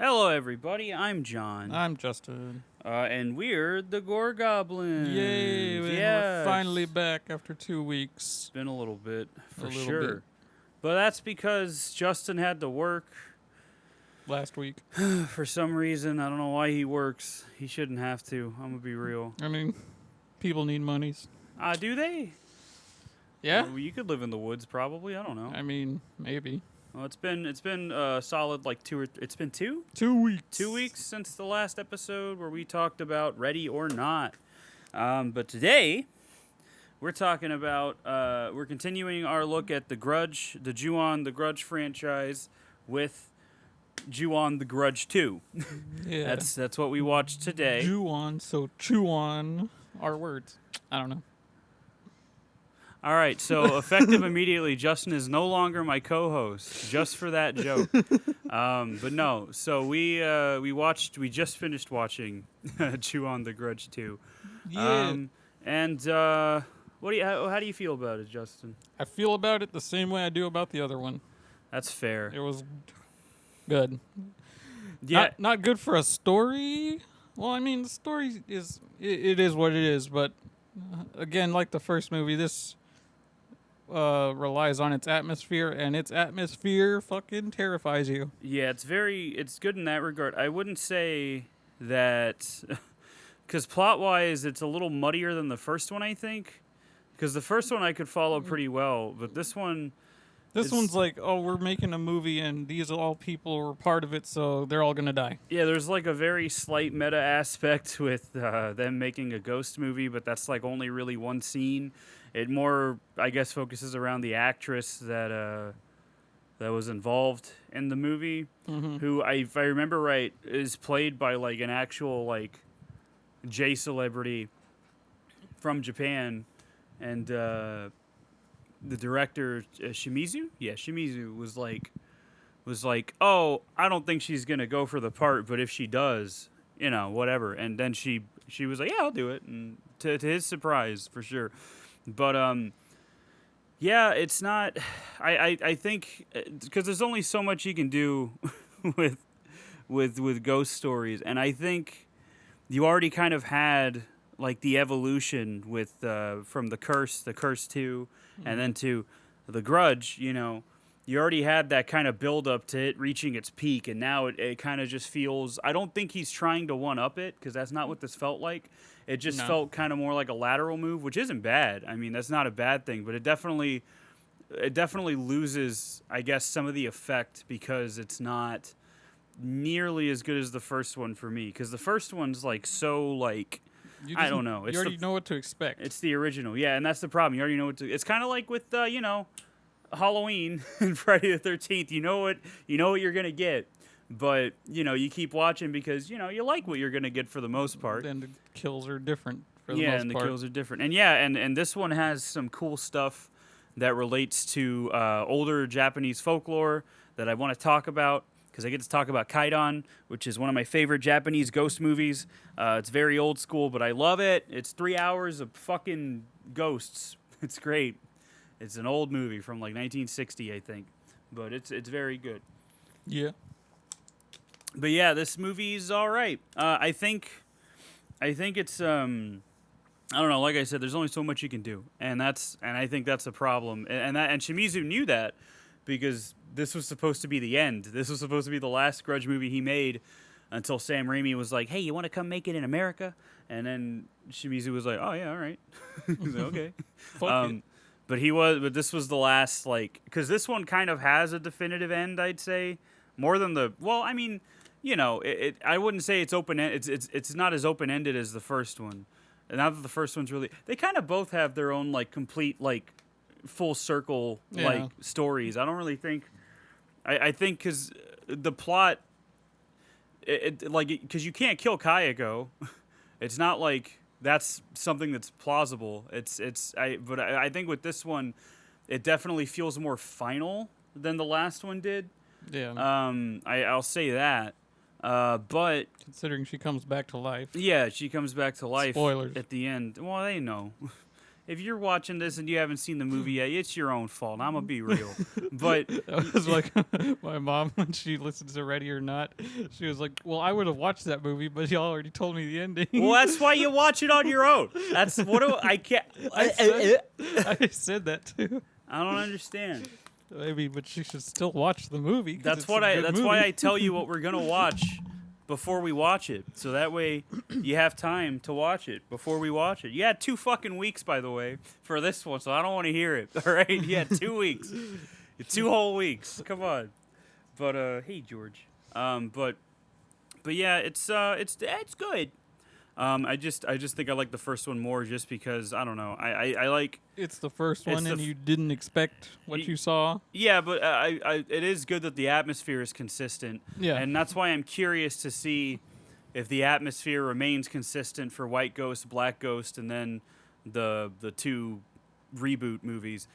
Hello, everybody. I'm John. I'm Justin. And we're the Gore Goblins. Yay! And we're finally back after 2 weeks. It's been a little bit, for A little sure. bit. But that's because Justin had to work Last week. for some reason. I don't know why he works. He shouldn't have to. I'm going to be real. I mean, people need monies. Do they? Yeah? Well, you could live in the woods, probably. I don't know. I mean, maybe. Well, it's been solid like it's been 2? 2 weeks. 2 weeks since the last episode where we talked about Ready or Not. But today, we're talking about, we're continuing our look at the Grudge, the Ju-On, the Grudge franchise with Ju-On, the Grudge 2. Yeah. That's what we watched today. Ju-On, so chew on are words. I don't know. All right, so effective immediately, Justin is no longer my co-host, just for that joke. But no, so we just finished watching Ju-On, the Grudge 2. Yeah. How do you feel about it, Justin? I feel about it the same way I do about the other one. That's fair. It was good. Yeah. Not good for a story. Well, I mean, the story is it is what it is, but again, like the first movie, this relies on its atmosphere, and its atmosphere fucking terrifies you. Yeah, it's good in that regard. I wouldn't say that, because plot-wise, it's a little muddier than the first one, I think. Because the first one I could follow pretty well, but this one... This one's like, oh, we're making a movie, and these all people were part of it, so they're all gonna die. Yeah, there's like a very slight meta aspect with them making a ghost movie, but that's like only really one scene. It more, I guess, focuses around the actress that was involved in the movie, who, if I remember right, is played by like an actual like J celebrity from Japan, and the director Shimizu was like, oh, I don't think she's gonna go for the part, but if she does, whatever. And then she was like, yeah, I'll do it, and to his surprise, for sure. But yeah, it's not. I think because there's only so much you can do with ghost stories, and I think you already kind of had like the evolution with from the Curse 2, and then to the Grudge. You already had that kind of build up to it reaching its peak, and now it kind of just feels. I don't think he's trying to one up it, because that's not what this felt like. It just felt kind of more like a lateral move, which isn't bad. I mean, that's not a bad thing, but it definitely loses, I guess, some of the effect because it's not nearly as good as the first one for me. Because the first one's like so like. I don't know. You already know what to expect. It's the original, yeah, and that's the problem. You already know what to. It's kind of like with Halloween and Friday the 13th. You know what you're gonna get, but you keep watching because you like what you're gonna get for the most part. And the kills are different for the most part. Yeah, and the kills are different, and this one has some cool stuff that relates to older Japanese folklore that I want to talk about. Because I get to talk about Kaidan, which is one of my favorite Japanese ghost movies. It's very old school, but I love it. It's 3 hours of fucking ghosts. It's great. It's an old movie from like 1960, I think. But it's very good. Yeah. But yeah, this movie's all right. I think it's I don't know. Like I said, there's only so much you can do, and I think that's a problem. And Shimizu knew that because this was supposed to be the end. This was supposed to be the last Grudge movie he made until Sam Raimi was like, hey, you want to come make it in America? And then Shimizu was like, oh, yeah, all right. He's like, okay. But this was the last, like, because this one kind of has a definitive end, I'd say, more than I mean, I wouldn't say it's open-ended. It's not as open-ended as the first one. And now that the first one's really, they kind of both have their own, like, complete, like, full circle, like, stories. I don't really think, I think because the plot, because you can't kill Kayako. It's not like that's something that's plausible. But I think with this one, it definitely feels more final than the last one did. Yeah. I'll say that. But considering she comes back to life. Yeah, she comes back to life. Spoilers. At the end. Well, they know. if you're watching this and you haven't seen the movie yet, it's your own fault. I'm gonna be real, but That was like my mom when she listens to Ready or Not. She was like, "Well, I would have watched that movie, but y'all already told me the ending." well, that's why you watch it on your own. That's I can't. I said that too. I don't understand. Maybe, but she should still watch the movie. That's why I tell you what we're gonna watch before we watch it, so that way you have time to watch it before we watch it. You had 2 fucking weeks, by the way, for this one, so I don't want to hear it. All right, you had 2 weeks, 2 whole weeks. Come on, but hey George, but yeah, it's good. I just think I like the first one more just because I don't know. I like. It's the first It's one, the and f- you didn't expect what you saw. Yeah, but it is good that the atmosphere is consistent. Yeah. And that's why I'm curious to see if the atmosphere remains consistent for White Ghost, Black Ghost, and then the 2 reboot movies.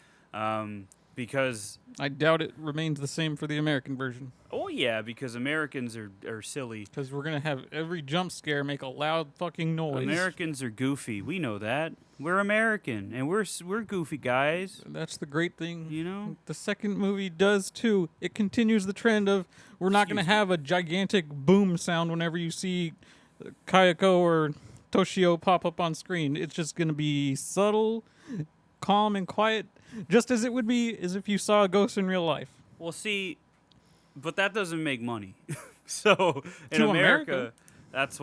Because I doubt it remains the same for the American version, because Americans are silly. because we're gonna have every jump scare make a loud fucking noise. Americans are goofy. We know that. We're American, and we're goofy guys. That's the great thing. You know. The second movie does too. It continues the trend of we're not going to have a gigantic boom sound whenever you see Kayako or Toshio pop up on screen. It's just going to be subtle, calm, and quiet, just as it would be as if you saw a ghost in real life. Well, see, but that doesn't make money. So in To America, America. that's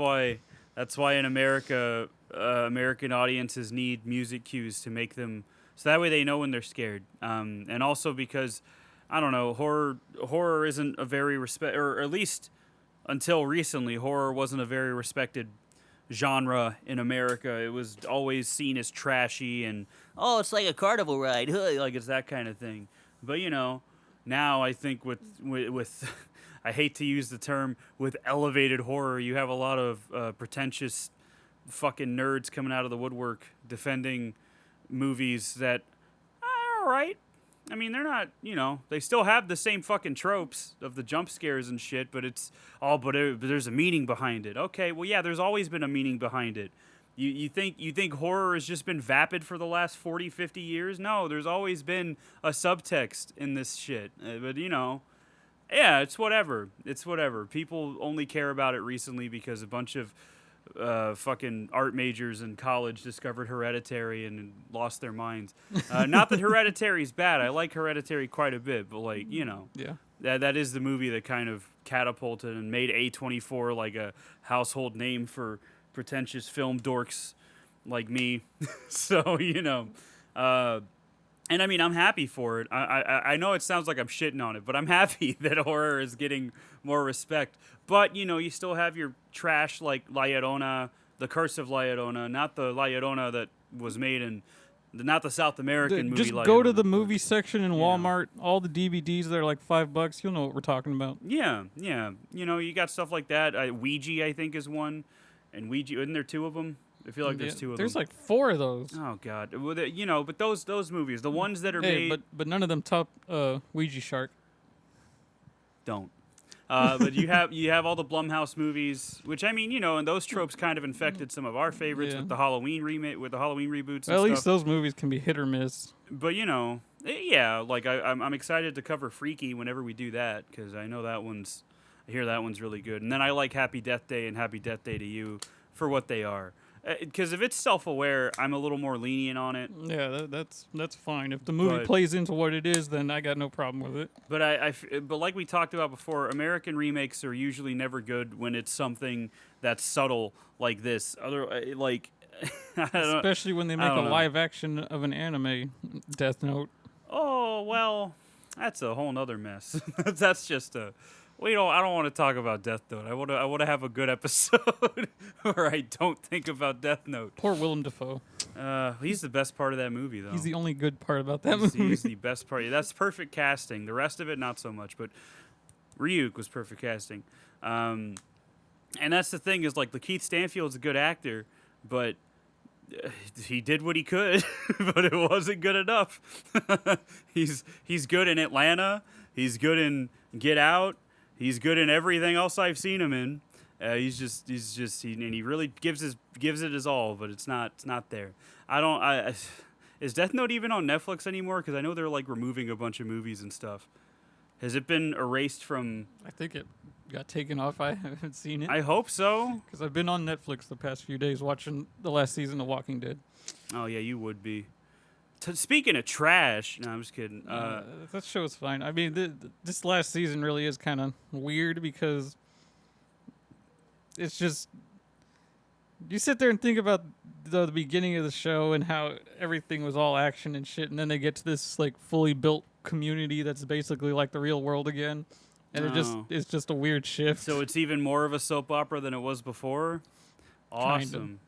why in America, American audiences need music cues to make them so that way they know when they're scared. And also because I don't know, horror isn't a very or at least until recently, horror wasn't a very respected genre in America. It was always seen as trashy and it's like a carnival ride, like it's that kind of thing. But now I think with I hate to use the term with elevated horror, you have a lot of pretentious fucking nerds coming out of the woodwork defending movies that are all right. I mean, they're not, they still have the same fucking tropes of the jump scares and shit, but but there's a meaning behind it. Okay, well, yeah, there's always been a meaning behind it. You think horror has just been vapid for the last 40, 50 years? No, there's always been a subtext in this shit. But, yeah, it's whatever. It's whatever. People only care about it recently because a bunch of fucking art majors in college discovered Hereditary and lost their minds. Not that Hereditary's bad. I like Hereditary quite a bit, but Yeah. that is the movie that kind of catapulted and made A24 like a household name for pretentious film dorks like me. So and I mean, I'm happy for it. I know it sounds like I'm shitting on it, but I'm happy that horror is getting more respect. But, you still have your trash like La Llorona, The Curse of La Llorona, not the La Llorona that was made in, not the South American movie. Just La go to Llorona, the but- movie section in Walmart. All the DVDs, they're like $5. You'll know what we're talking about. Yeah. You got stuff like that. Ouija, I think, is one. And Ouija, isn't there 2 of them? I feel like there's 2 of them. There's like 4 of those. Oh, God. Well, but those movies, the ones that are Hey, made... but none of them top Ouija Shark. Don't. But you have all the Blumhouse movies, which I mean, and those tropes kind of infected some of our favorites Yeah. with the Halloween remake, with the Halloween reboots. Well, at and least stuff. those movies can be hit or miss. But yeah, like I'm excited to cover Freaky whenever we do that because I know I hear that one's really good. And then I like Happy Death Day and Happy Death Day to You for what they are. Because if it's self-aware, I'm a little more lenient on it. Yeah, that's fine. If the movie But- plays into what it is, then I got no problem with it. But but like we talked about before, American remakes are usually never good when it's something that's subtle like this. I don't, Especially when they make a don't know. live action of an anime, Death Note. oh well, that's a whole nother mess. That's just a. Well, I don't want to talk about Death Note. I want to have a good episode where I don't think about Death Note. Poor Willem Dafoe. He's the best part of that movie, though. He's the only good part about that He's movie. the best part. That's perfect casting. The rest of it, not so much. But Ryuk was perfect casting. And that's the thing is, like, Lakeith Stanfield's a good actor, but he did what he could, but it wasn't good enough. He's good in Atlanta. He's good in Get Out. He's good in everything else I've seen him in. And he really gives it his all, but it's not there. Is Death Note even on Netflix anymore? Because I know they're like removing a bunch of movies and stuff. Has it been erased from? I think it got taken off. I haven't seen it I hope so. because I've been on Netflix the past few days watching the last season of Walking Dead. Oh yeah, you would be. Speaking of trash, no, I'm just kidding. That show's fine. I mean, this last season really is kind of weird because it's just you sit there and think about the beginning of the show and how everything was all action and shit, and then they get to this like fully built community that's basically like the real world again, and it's just a weird shift. So it's even more of a soap opera than it was before. Awesome.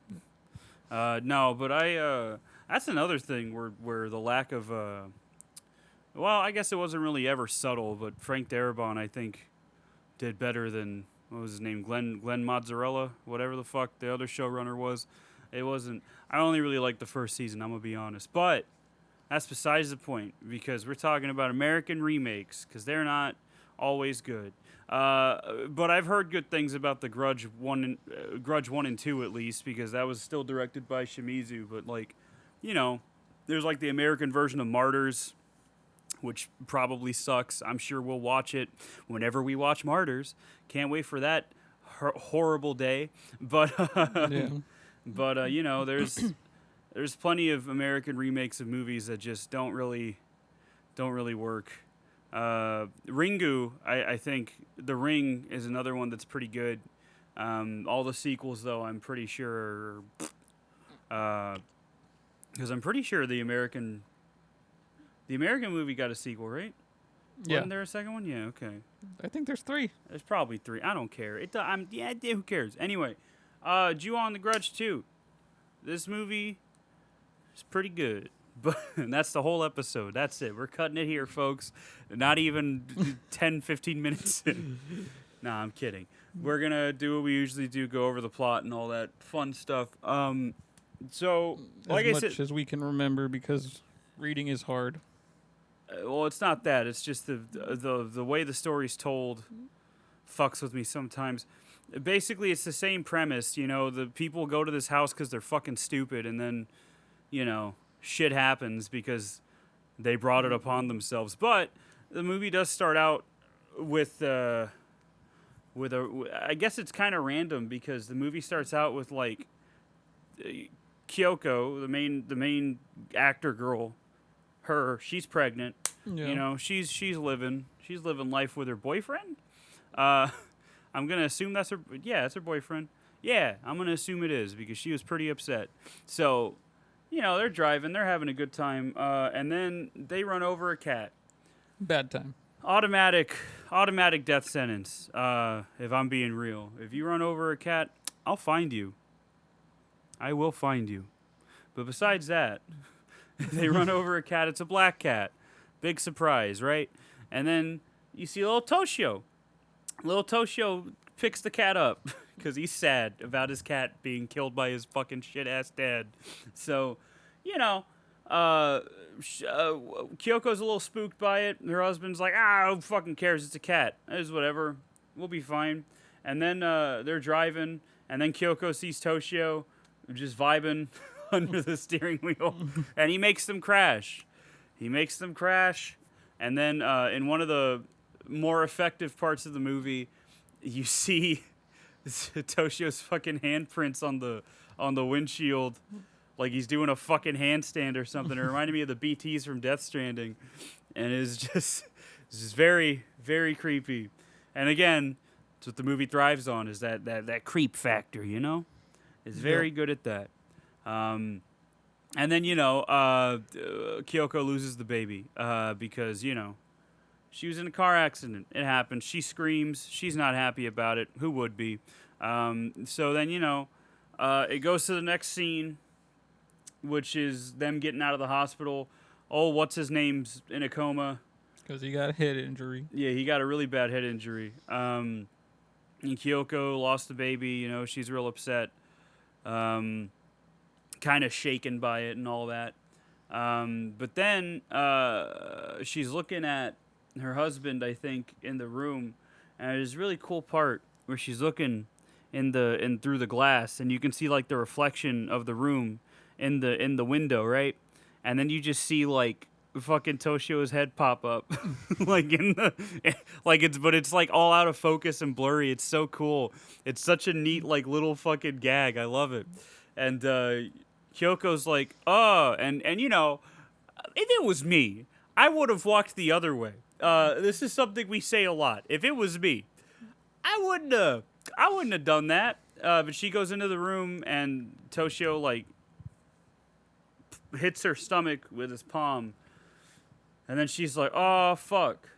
No, but that's another thing where the lack of well, I guess it wasn't really ever subtle, but Frank Darabont I think did better than what was his name, Glenn Mozzarella, whatever the fuck the other showrunner was. It wasn't. I only really liked the first season. I'm gonna be honest, but that's besides the point because we're talking about American remakes because they're not always good. But I've heard good things about the Grudge 1 and 2 at least because that was still directed by Shimizu. But like, you know, there's like the American version of Martyrs, which probably sucks. I'm sure we'll watch it whenever we watch Martyrs. Can't wait for that horrible day. But Yeah. but you know, there's plenty of American remakes of movies that just don't really work. Ringu, I think The Ring is another one that's pretty good. All the sequels, though, I'm pretty sure, because I'm pretty sure the American movie got a sequel, right? Yeah. Wasn't there a second one? Yeah, okay. I think there's 3. There's probably 3. I don't care. Who cares? Anyway, Ju on the Grudge 2. This movie is pretty good. But and that's the whole episode. That's it. We're cutting it here, folks. Not even 10, 15 minutes in. Nah, I'm kidding. We're going to do what we usually do, go over the plot and all that fun stuff. So, like I said... As much as we can remember because reading is hard. Well, it's not that. It's just the way the story's told fucks with me sometimes. Basically, it's the same premise. You know, the people go to this house because they're fucking stupid, and then, you know... shit happens because they brought it upon themselves. But the movie does start out with I guess it's kind of random because the movie starts out with like Kyoko, the main actor girl, she's pregnant. Yeah. You know, she's living life with her boyfriend. I'm gonna assume that's her boyfriend. Yeah, I'm gonna assume it is because she was pretty upset. So. You know, they're driving, they're having a good time, and then they run over a cat. Bad time. Automatic death sentence, if I'm being real. If you run over a cat, I'll find you. I will find you. But besides that, they run over a cat, it's a black cat. Big surprise, right? And then you see little Toshio. Little Toshio picks the cat up. Because he's sad about his cat being killed by his fucking shit-ass dad. So, you know, Kyoko's a little spooked by it. Her husband's like, who fucking cares? It's a cat. It's whatever. We'll be fine. And then they're driving, and then Kyoko sees Toshio just vibing under the steering wheel, and he makes them crash. And then in one of the more effective parts of the movie, you see... Toshio's fucking handprints on the windshield, like he's doing a fucking handstand or something. It reminded me of the BTs from Death Stranding, and it's just very, very creepy. And again, it's what the movie thrives on is that creep factor, you know. It's very good at that. And then you know, Kyoko loses the baby because you know. She was in a car accident. It happened. She screams. She's not happy about it. Who would be? So then, you know, it goes to the next scene, which is them getting out of the hospital. Oh, what's his name's in a coma? Because he got a head injury. Yeah, he got a really bad head injury. And Kyoko lost the baby. You know, she's real upset. Kind of shaken by it and all that. But then she's looking at her husband, I think, in the room, and there's a really cool part where she's looking through the glass, and you can see like the reflection of the room in the window, right? and then you just see like fucking Toshio's head pop up, like it's like all out of focus and blurry. It's so cool. It's such a neat like little fucking gag. I love it. And Kyoko's like, oh, and you know, if it was me, I would have walked the other way. This is something we say a lot. If it was me, I wouldn't have done that. But she goes into the room and Toshio like hits her stomach with his palm, and then she's like, "Oh fuck,"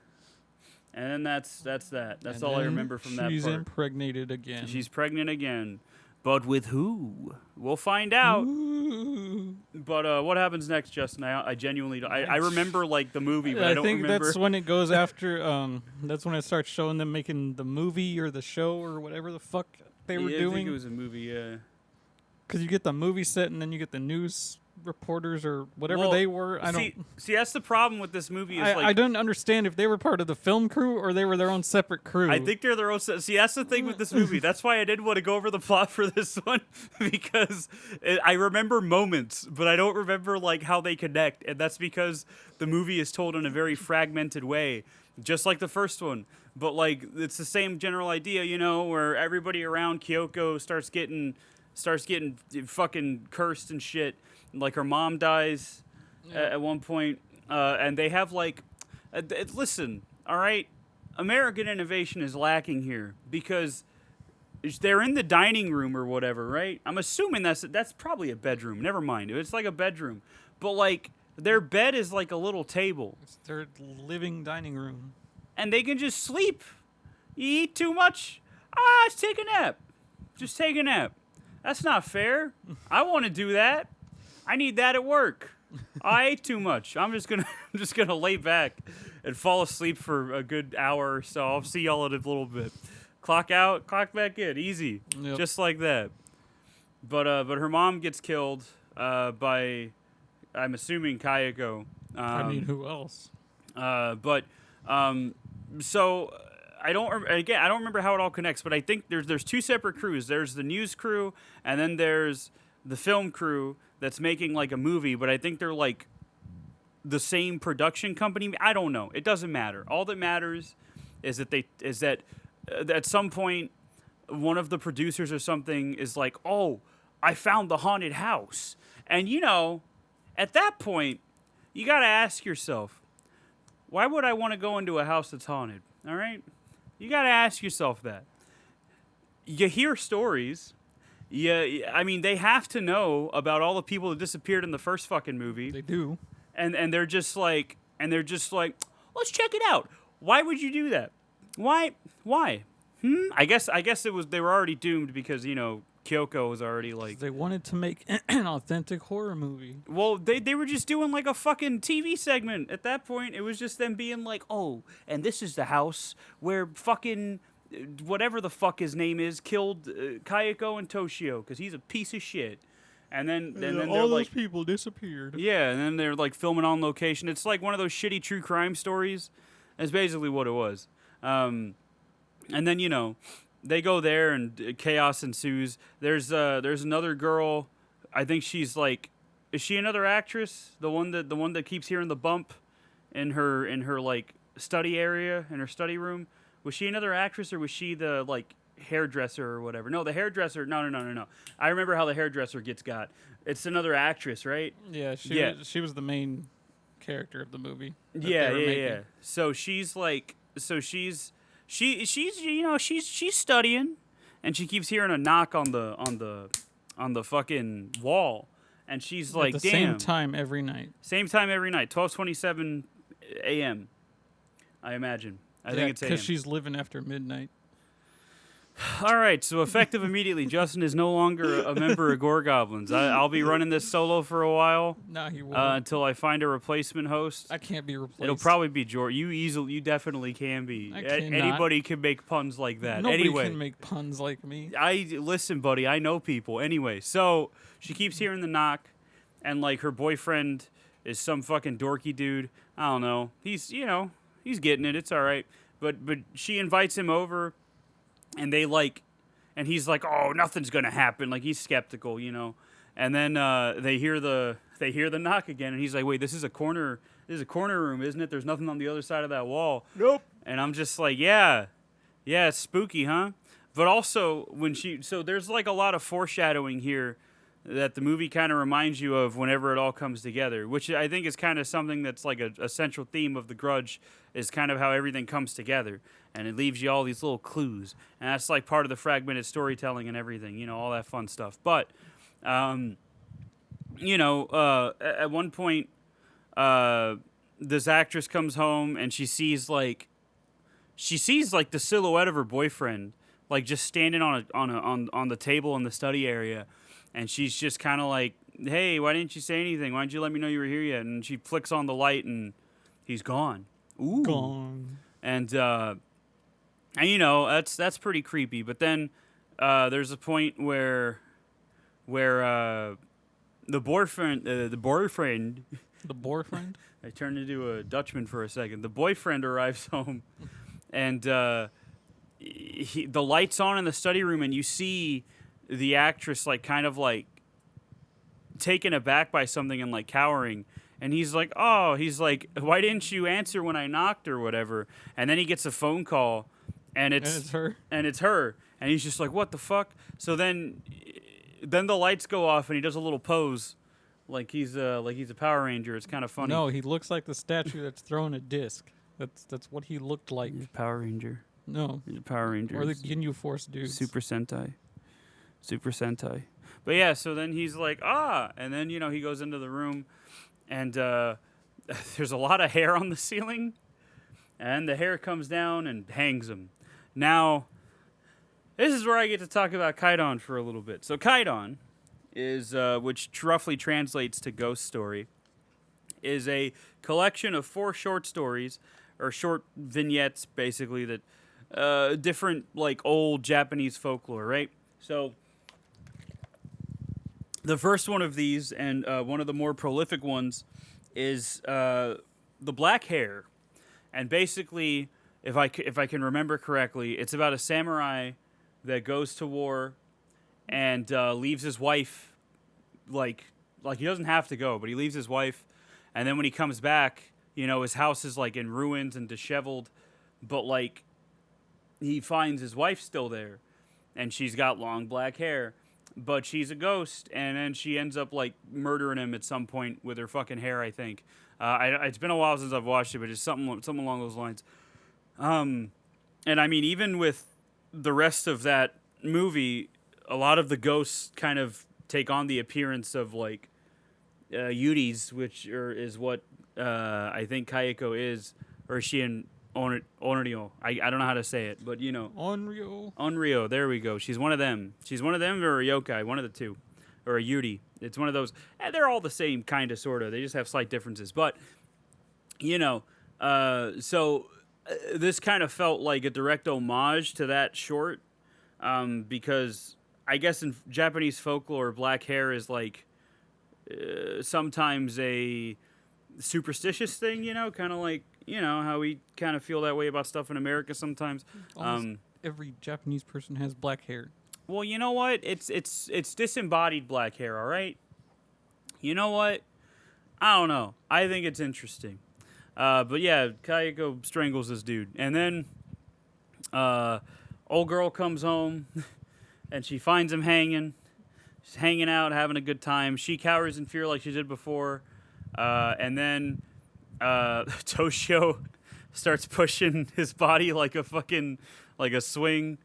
and then that's that. That's all I remember from that part. She's impregnated again. She's pregnant again, but with who? We'll find out. Ooh. But what happens next, Justin? I genuinely don't. I remember like the movie, but I don't think remember. that's when it goes after. That's when it starts showing them making the movie or the show or whatever the fuck they were doing. I think it was a movie. Yeah. Because you get the movie set and then you get the news reporters or whatever they were. See, that's the problem with this movie. Is I don't understand if they were part of the film crew or they were their own separate crew. I think they're their own. See, that's the thing with this movie. That's why I didn't want to go over the plot for this one, because I remember moments, but I don't remember like how they connect, and that's because the movie is told in a very fragmented way, just like the first one. But like it's the same general idea, you know, where everybody around Kyoko starts getting fucking cursed and shit. Like her mom dies at one point, and they have like, listen, all right, American innovation is lacking here because they're in the dining room or whatever, right? I'm assuming that's probably a bedroom. Never mind, it's like a bedroom, but like their bed is like a little table. It's their living dining room, and they can just sleep. You eat too much, just take a nap. Just take a nap. That's not fair. I want to do that. I need that at work. I ate too much. I'm just gonna lay back and fall asleep for a good hour or so. I'll see y'all in a little bit. Clock out, clock back in, easy, just like that. But her mom gets killed by, I'm assuming, Kayako. I mean, who else? So I don't remember how it all connects, but I think there's two separate crews. There's the news crew, and then there's the film crew that's making like a movie, but I think they're like the same production company. I don't know. It doesn't matter. All that matters is that at some point one of the producers or something is like, "Oh, I found the haunted house." And you know, at that point, you got to ask yourself, why would I want to go into a house that's haunted? All right? You got to ask yourself that. You hear stories. Yeah, I mean, they have to know about all the people that disappeared in the first fucking movie. They do. And they're just like, let's check it out. Why would you do that? Why? I guess they were already doomed because, you know, Kyoko was already like... They wanted to make an authentic horror movie. Well, they were just doing like a fucking TV segment. At that point, it was just them being like, oh, and this is the house where fucking... whatever the fuck his name is, killed Kayako and Toshio because he's a piece of shit. And then all those like, people disappeared. Yeah, and then they're like filming on location. It's like one of those shitty true crime stories. That's basically what it was. And then, you know, they go there and chaos ensues. There's another girl. I think she's like, is she another actress? The one that keeps hearing the bump in her like study area, in her study room. Was she another actress or was she the like hairdresser or whatever? No, the hairdresser. No. I remember how the hairdresser gets got. It's another actress, right? Yeah, she was the main character of the movie. Yeah. So she's you know, she's studying, and she keeps hearing a knock on the fucking wall, and she's like, at the damn. same time every night. 12:27 a.m. I imagine. I think it's because she's living after midnight. All right, so effective immediately, Justin is no longer a member of Gore Goblins. I'll be running this solo for a while. Nah, he won't. Until I find a replacement host. I can't be replaced. It'll probably be George. You definitely can be. I cannot. Anybody can make puns like that. Nobody anyway, can make puns like me. Listen, buddy. I know people. Anyway, so she keeps hearing the knock, and like her boyfriend is some fucking dorky dude. I don't know. He's getting it. It's all right. But she invites him over. And and he's like, oh, nothing's gonna happen. Like he's skeptical, you know. And then they hear the they hear the knock again, and he's like, "Wait, this is a corner room, isn't it? There's nothing on the other side of that wall." Nope. And I'm just like, yeah, it's spooky, huh? But also so there's like a lot of foreshadowing here that the movie kind of reminds you of whenever it all comes together, which I think is kind of something that's like a central theme of The Grudge, is kind of how everything comes together, and it leaves you all these little clues, and that's like part of the fragmented storytelling and everything, all that fun stuff. But, at one point, this actress comes home and she sees like the silhouette of her boyfriend, like just standing on the table in the study area. And she's just kind of like, "Hey, why didn't you say anything? Why didn't you let me know you were here yet?" And she flicks on the light, and he's gone. Ooh. Gone. And that's pretty creepy. But then there's a point where the boyfriend, I turned into a Dutchman for a second. The boyfriend arrives home, and the light's on in the study room, and you see the actress like kind of like taken aback by something and like cowering, and he's like, "Why didn't you answer when I knocked or whatever?" And then he gets a phone call, and it's her, and he's just like, "What the fuck?" So then the lights go off, and he does a little pose like he's a Power Ranger. It's kind of funny. No, he looks like the statue that's throwing a disc. That's what he looked like. He's a Power Ranger. No, He's a Power Ranger. or the Ginyu Force dudes. Super Sentai. But yeah, so then he's like, and then, he goes into the room, and there's a lot of hair on the ceiling, and the hair comes down and hangs him. Now, this is where I get to talk about Kaidon for a little bit. So Kaidon is, which roughly translates to ghost story, is a collection of 4 short stories, or short vignettes, basically, that different, like, old Japanese folklore, right? So the first one of these, and one of the more prolific ones, is the Black Hair. And basically, if I can remember correctly, it's about a samurai that goes to war and leaves his wife, like he doesn't have to go, but he leaves his wife, and then when he comes back, his house is like in ruins and disheveled, but like he finds his wife still there, and she's got long black hair, but she's a ghost, and then she ends up like murdering him at some point with her fucking hair, I think. It's been a while since I've watched it, but it's something along those lines. And I mean, even with the rest of that movie, a lot of the ghosts kind of take on the appearance of like Yuris, which is what I think Kayako is, or is she in Onryo? I don't know how to say it, but Onryo, there we go. She's one of them. She's one of them, or a yokai, one of the two, or a Yuri. It's one of those. They're all the same, kind of, sort of. They just have slight differences. But, so this kind of felt like a direct homage to that short, because I guess in Japanese folklore, black hair is like sometimes a superstitious thing, kind of like, how we kind of feel that way about stuff in America sometimes. Almost every Japanese person has black hair. Well, you know what? It's disembodied black hair, all right? You know what? I don't know. I think it's interesting. But yeah, Kayako strangles this dude. And then old girl comes home, and she finds him hanging. She's hanging out, having a good time. She cowers in fear like she did before. And then Toshio starts pushing his body like a swing,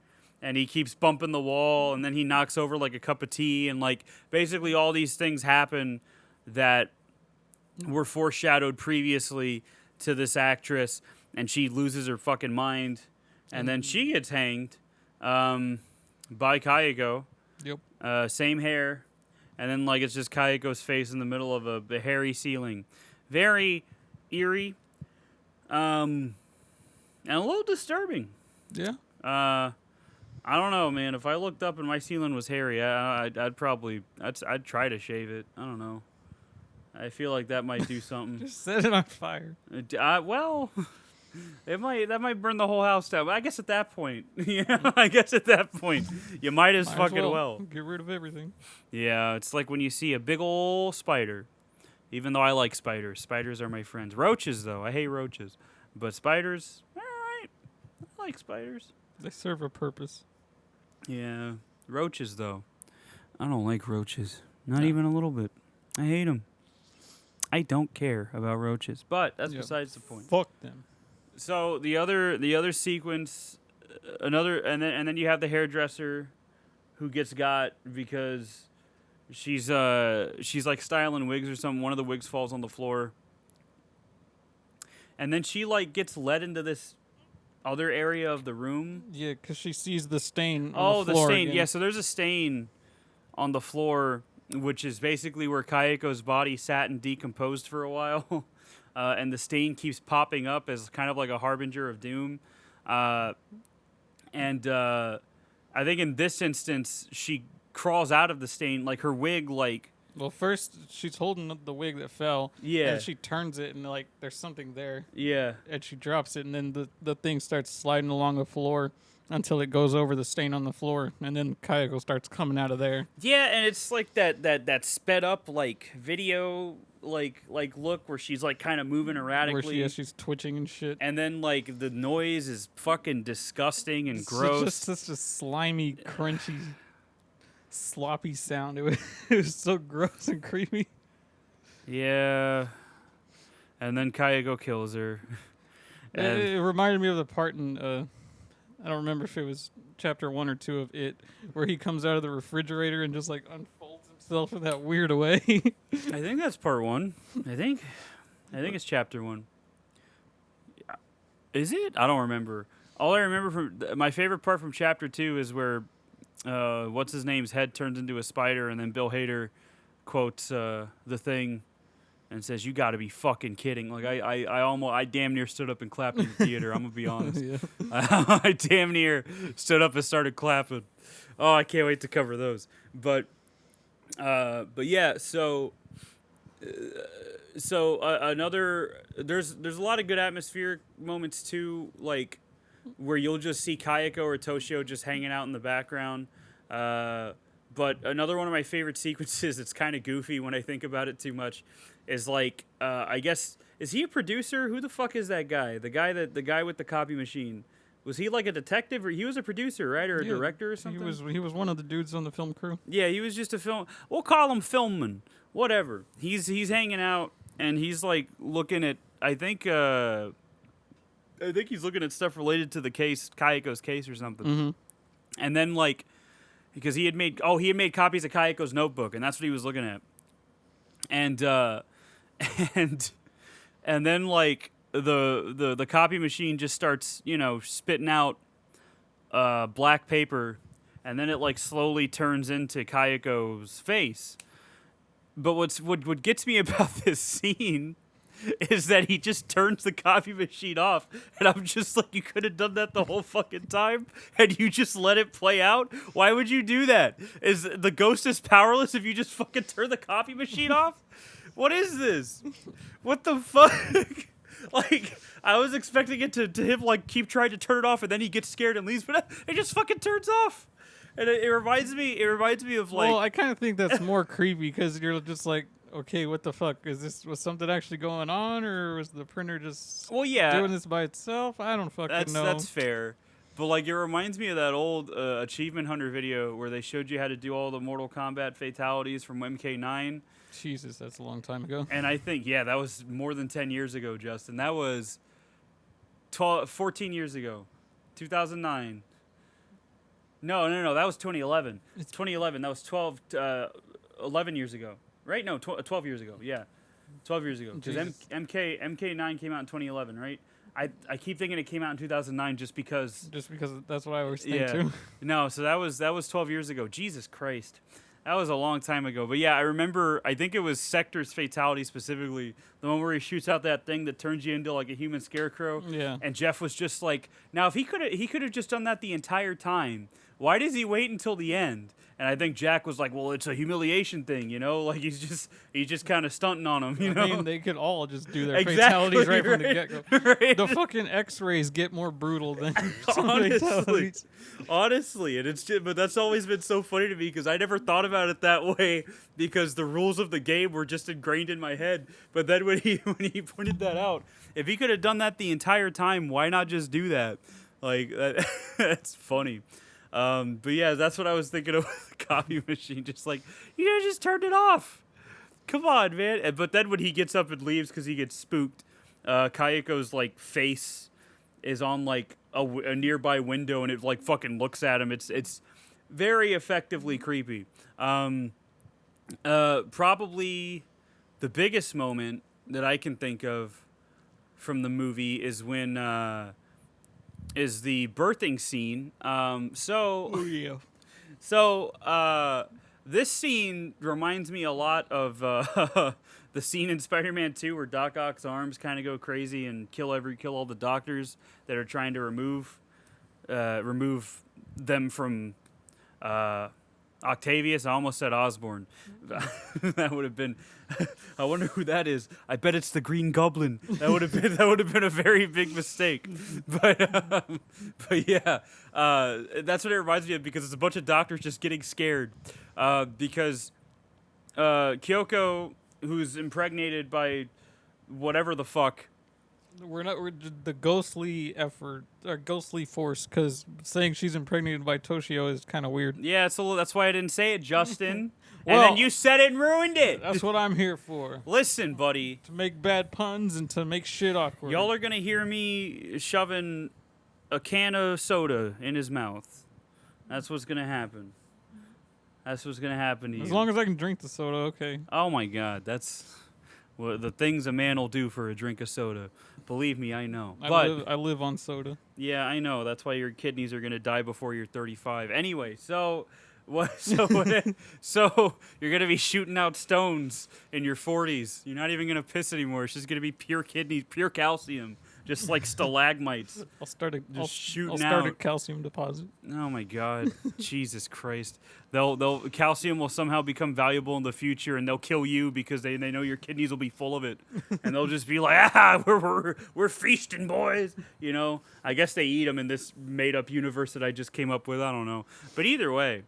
and he keeps bumping the wall, and then he knocks over like a cup of tea, and like basically all these things happen that were foreshadowed previously to this actress, and she loses her fucking mind, and then she gets hanged by Kayako. Yep. Same hair, and then like it's just Kayako's face in the middle of a hairy ceiling. Very eerie, and a little disturbing. Yeah. I don't know, man. If I looked up and my ceiling was hairy, I'd try to shave it. I don't know. I feel like that might do something. Just set it on fire. Well, that might burn the whole house down. But I guess at that point, you might as fucking well. Get rid of everything. Yeah, it's like when you see a big old spider Even though I like spiders. Spiders are my friends. Roaches, though. I hate roaches. But spiders, all right. I like spiders. They serve a purpose. Yeah. Roaches, though. I don't like roaches. Not No. even a little bit. I hate them. I don't care about roaches. But that's Yeah. besides the point. Fuck them. So the other sequence, and then you have the hairdresser, who gets got because she's like styling wigs or something. One of the wigs falls on the floor, and then she like gets led into this other area of the room. Yeah, because she sees the stain. Oh, on the floor stain. again. Yeah, so there's a stain on the floor, which is basically where Kayako's body sat and decomposed for a while. And the stain keeps popping up as kind of like a harbinger of doom. I think in this instance, she crawls out of the stain, like her wig, like... Well, first she's holding the wig that fell. Yeah. And she turns it, and like there's something there. Yeah. And she drops it, and then the thing starts sliding along the floor until it goes over the stain on the floor, and then Kayako starts coming out of there. Yeah, and it's like that sped up, like, video... like look where she's like kind of moving erratically, Where she's twitching and shit. and then like the noise is fucking disgusting and gross. It's just such a slimy, crunchy, sloppy sound. It was so gross and creepy. Yeah, and then Kayako kills her. And It reminded me of the part in I don't remember if it was chapter 1 or 2 of it, where he comes out of the refrigerator and just like unfolds himself in that weird way. I think that's part 1. I think it's chapter 1. Is it? I don't remember. All I remember from my favorite part from chapter 2 is where what's his name's head turns into a spider, and then Bill Hader quotes the Thing and says, "You got to be fucking kidding!" Like I damn near stood up and clapped in the theater. I'm gonna be honest. Yeah. I damn near stood up and started clapping. Oh, I can't wait to cover those. But yeah, so another there's a lot of good atmospheric moments too, like where you'll just see Kayako or Toshio just hanging out in the background. But another one of my favorite sequences, it's kind of goofy when I think about it too much, is like I guess, is he a producer? Who the fuck is that guy? The guy with the copy machine. Was he like a detective, or he was a producer, right, or a director or something? He was one of the dudes on the film crew. Yeah, he was just a film. We'll call him filmman, whatever. He's hanging out and he's like looking at. I think he's looking at stuff related to the case, Kayako's case or something. Mm-hmm. And then like, because he had made copies of Kayako's notebook, and that's what he was looking at. And and then like the copy machine just starts, spitting out black paper, and then it like slowly turns into Kayako's face. But what gets me about this scene is that he just turns the copy machine off, and I'm just like, you could have done that the whole fucking time, and you just let it play out? Why would you do that? Is the ghost is powerless if you just fucking turn the copy machine off? What is this? What the fuck? Like, I was expecting it to him, like, keep trying to turn it off, and then he gets scared and leaves, but it just fucking turns off. And it reminds me of, like... Well, I kind of think that's more creepy, because you're just like, okay, what the fuck? Was something actually going on, or was the printer just doing this by itself? I don't fucking know. That's fair. But, like, it reminds me of that old Achievement Hunter video where they showed you how to do all the Mortal Kombat fatalities from MK9. Jesus, that's a long time ago. And I think, that was more than 10 years ago, Justin. That was 14 years ago. 2009. No, that was 2011. It's 2011. That was 11 years ago. Right? No, 12 years ago. Yeah. 12 years ago. Because MK9 came out in 2011, right? I keep thinking it came out in 2009 just because that's what I always think too. No, so that was 12 years ago. Jesus Christ. That was a long time ago. But yeah, I remember, I think it was Sector's fatality specifically, the one where he shoots out that thing that turns you into like a human scarecrow. Yeah. And Jeff was just like, now if he could have just done that the entire time, why does he wait until the end? And I think Jack was like, well, it's a humiliation thing, you know? Like, he's just kind of stunting on him, you know? I mean, they could all just do their Exactly, fatalities right from the right, get-go. right. The fucking X-rays get more brutal than some fatalities. Honestly, and it's just, but that's always been so funny to me because I never thought about it that way because the rules of the game were just ingrained in my head. But then when he pointed that out, if he could have done that the entire time, why not just do that? Like that's funny. But yeah, that's what I was thinking of with the copy machine. Just like you know, just turned it off. Come on, man. But then when he gets up and leaves because he gets spooked, Kayako's like face is on like a nearby window and it like fucking looks at him. It's very effectively creepy. Probably the biggest moment that I can think of from the movie is when is the birthing scene. Oh yeah. So this scene reminds me a lot of the scene in Spider-Man 2 where Doc Ock's arms kind of go crazy and kill all the doctors that are trying to remove them from Octavius. I almost said Osborn. That would have been. I wonder who that is. I bet it's the Green Goblin. That would have been a very big mistake. But yeah, that's what it reminds me of because it's a bunch of doctors just getting scared because Kyoko, who's impregnated by whatever the fuck. We're the ghostly effort or ghostly force because saying she's impregnated by Toshio is kind of weird. Yeah, that's why I didn't say it, Justin. Well, and then you said it and ruined it. That's what I'm here for. Listen, buddy. To make bad puns and to make shit awkward. Y'all are gonna hear me shoving a can of soda in his mouth. That's what's gonna happen. That's what's gonna happen to you. As long as I can drink the soda, okay. Oh my God, that's the things a man will do for a drink of soda. Believe me, I know. I live on soda. Yeah, I know. That's why your kidneys are gonna die before you're 35. Anyway, so what? So you're gonna be shooting out stones in your 40s. You're not even gonna piss anymore. It's just gonna be pure kidneys, pure calcium, just like stalagmites. I'll start shooting a out. calcium deposit. Oh my God, Jesus Christ! They'll calcium will somehow become valuable in the future, and they'll kill you because they know your kidneys will be full of it, and they'll just be like, we're feasting, boys. You know, I guess they eat them in this made up universe that I just came up with. I don't know, but either way,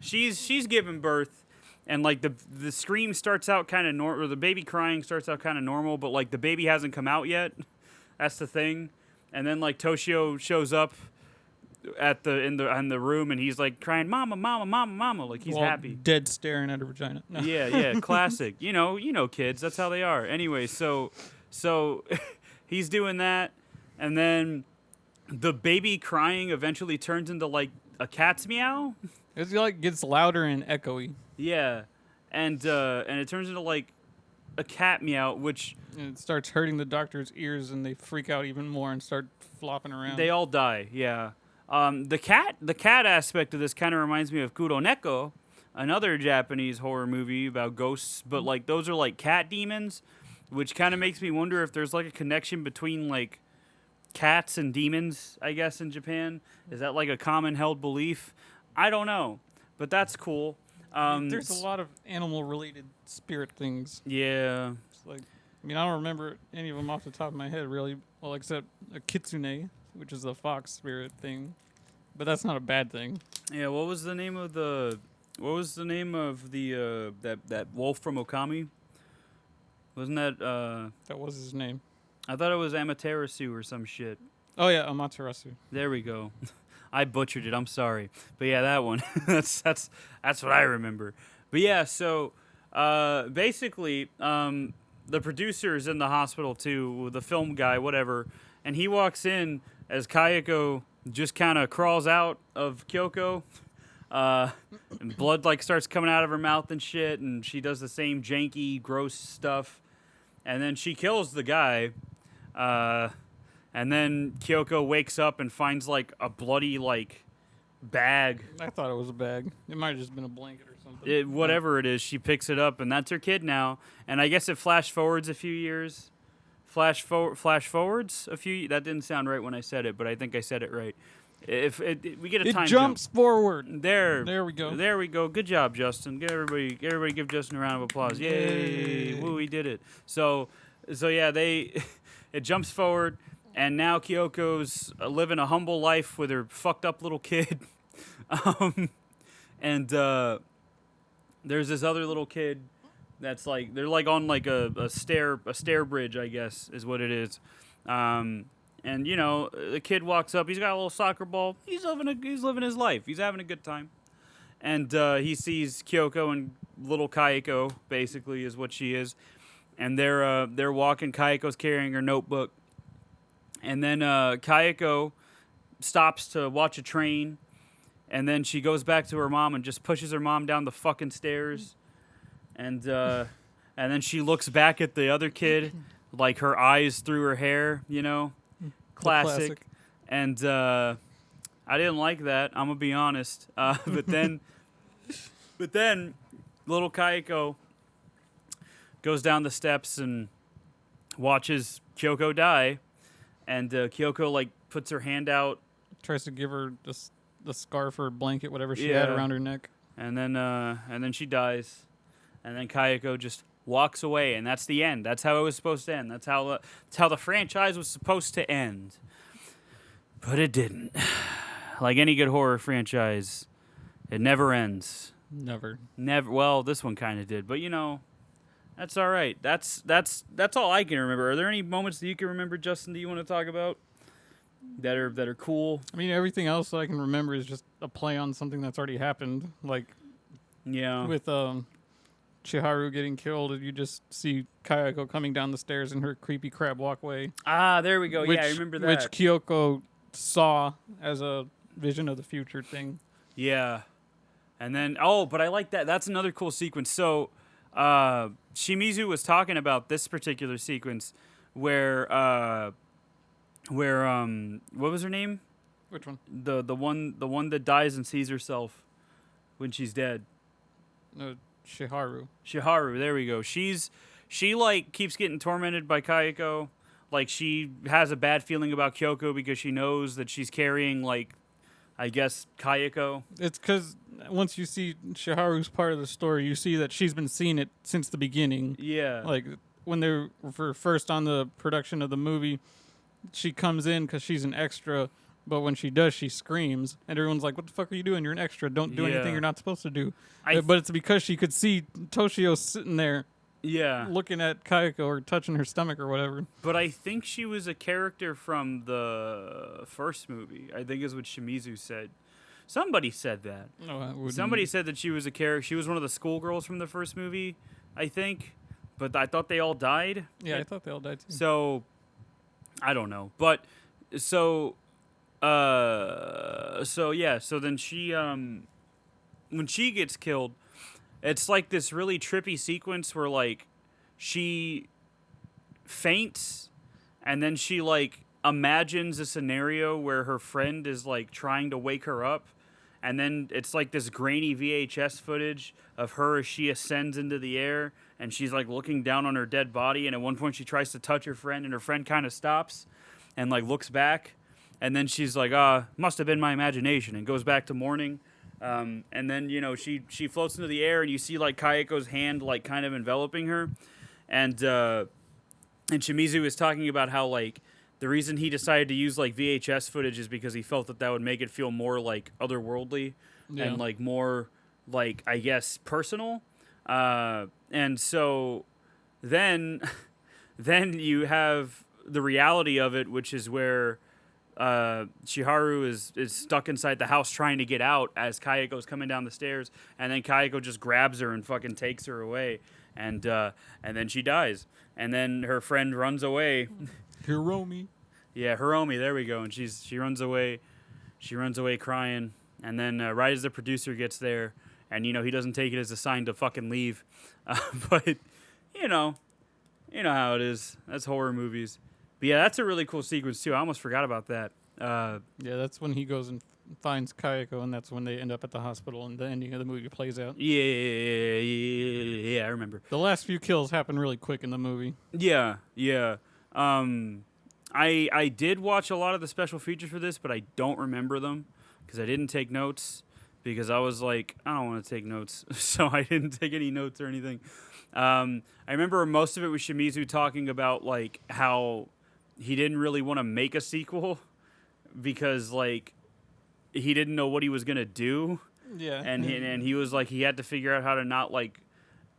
she's giving birth, and like the scream starts out kind of normal, or the baby crying starts out kind of normal, but like the baby hasn't come out yet. That's the thing, and then like Toshio shows up at in the room and he's like crying, "Mama, mama, mama, mama," like he's happy. Dead staring at her vagina. No. Yeah, classic. You know, kids. That's how they are. Anyway, so he's doing that, and then the baby crying eventually turns into like a cat's meow. It's like gets louder and echoey. Yeah, and it turns into like a cat meow, which And it starts hurting the doctor's ears, and they freak out even more and start flopping around. they all die. Yeah. The cat aspect of this kind of reminds me of Kuroneko, another Japanese horror movie about ghosts, but like those are like cat demons, which kind of makes me wonder if there's like a connection between like cats and demons, I guess, in Japan. Is that like a common held belief? I don't know, but that's cool. There's a lot of animal-related spirit things. Yeah. It's like, I mean, I don't remember any of them off the top of my head, really. Well, except a kitsune, which is a fox spirit thing, but that's not a bad thing. Yeah. What was the name of the that wolf from Okami? Wasn't that That was his name. I thought it was Amaterasu or some shit. Oh yeah, Amaterasu. There we go. I butchered it. I'm sorry, but yeah, that one. that's what I remember. But yeah, so basically, the producer is in the hospital too, the film guy, whatever, and he walks in as Kayako just kind of crawls out of Kyoko. And blood like starts coming out of her mouth and shit, and she does the same janky, gross stuff, and then she kills the guy. And then Kyoko wakes up and finds like a bloody like bag. I thought it was a bag. It might have just been a blanket or something. Whatever it is, she picks it up, and that's her kid now. And I guess it flash forwards a few years. Flash forwards a few. That didn't sound right when I said it, but I think I said it right. If we get a It time jumps forward. jump. There we go. There we go. Good job, Justin. Everybody give Justin a round of applause. Yay! Yay. Woo, he did it. So yeah, it jumps forward, and now Kyoko's living a humble life with her fucked up little kid. And there's this other little kid that's like they're like on like a stair bridge, I guess is what it is. And the kid walks up. He's got a little soccer ball. He's living his life. He's having a good time. And he sees Kyoko and little Kayako, basically, is what she is. And they're walking. Kayako's carrying her notebook. And then Kayako stops to watch a train. And then she goes back to her mom and just pushes her mom down the fucking stairs. And then she looks back at the other kid, like her eyes through her hair, Classic. And I didn't like that. I'm gonna be honest. But then little Kayako goes down the steps and watches Kyoko die, and Kyoko like puts her hand out, Tries to give her the scarf or blanket, whatever she had around her neck, and then she dies, and then Kayako just walks away, and that's the end. That's how it was supposed to end. That's how the franchise was supposed to end. But it didn't. Like any good horror franchise, it never ends. Never. Well, this one kind of did, but that's all right. That's all I can remember. Are there any moments that you can remember, Justin, that you want to talk about that are cool? I mean, everything else that I can remember is just a play on something that's already happened. Like, with Chiharu getting killed, and you just see Kayako coming down the stairs in her creepy crab walkway. Ah, there we go. Yeah, I remember that. Which Kyoko saw as a vision of the future thing. Yeah. And then, but I like that. That's another cool sequence. So, Shimizu was talking about this particular sequence where what was her name? Which one? The one that dies and sees herself when she's dead. Shiharu. Shiharu, there we go. She like keeps getting tormented by Kayako. Like she has a bad feeling about Kyoko because she knows that she's carrying like, I guess, Kayako. It's because once you see Shiharu's part of the story, you see that she's been seeing it since the beginning. Yeah. Like when they were first on the production of the movie, she comes in because she's an extra. But when she does, she screams, and everyone's like, "What the fuck are you doing? You're an extra. Don't do anything you're not supposed to do." But it's because she could see Toshio sitting there, looking at Kayako or touching her stomach or whatever. But I think she was a character from the first movie. I think is what Shimizu said. Somebody said that. No, somebody said that she was a character. She was one of the schoolgirls from the first movie, I think. But I thought they all died. Yeah, I thought they all died too. So I don't know, but so. So then she, when she gets killed, it's like this really trippy sequence where like she faints and then she like imagines a scenario where her friend is like trying to wake her up. And then it's like this grainy VHS footage of her as she ascends into the air and she's like looking down on her dead body. And at one point she tries to touch her friend and her friend kind of stops and like looks back. And then she's like, must have been my imagination, and goes back to mourning. And then, she floats into the air, and you see, like, Kayako's hand, like, kind of enveloping her. And Shimizu was talking about how, like, the reason he decided to use, like, VHS footage is because he felt that would make it feel more, like, otherworldly and, like, more, like, I guess, personal. And so then you have the reality of it, which is where Shiharu is stuck inside the house trying to get out as Kayako's coming down the stairs, and then Kayako just grabs her and fucking takes her away, and then she dies, and then her friend runs away. Hiromi. Yeah, Hiromi. There we go. And she runs away. She runs away crying, and then right as the producer gets there, and he doesn't take it as a sign to fucking leave, but you know how it is. That's horror movies. But yeah, that's a really cool sequence too. I almost forgot about that. Yeah, that's when he goes and finds Kayako, and that's when they end up at the hospital, and the ending of the movie plays out. Yeah, I remember. The last few kills happen really quick in the movie. Yeah. I did watch a lot of the special features for this, but I don't remember them because I didn't take notes because I was like, I don't want to take notes, so I didn't take any notes or anything. I remember most of it was Shimizu talking about like how he didn't really want to make a sequel because like he didn't know what he was gonna do, Yeah. and he was like he had to figure out how to not like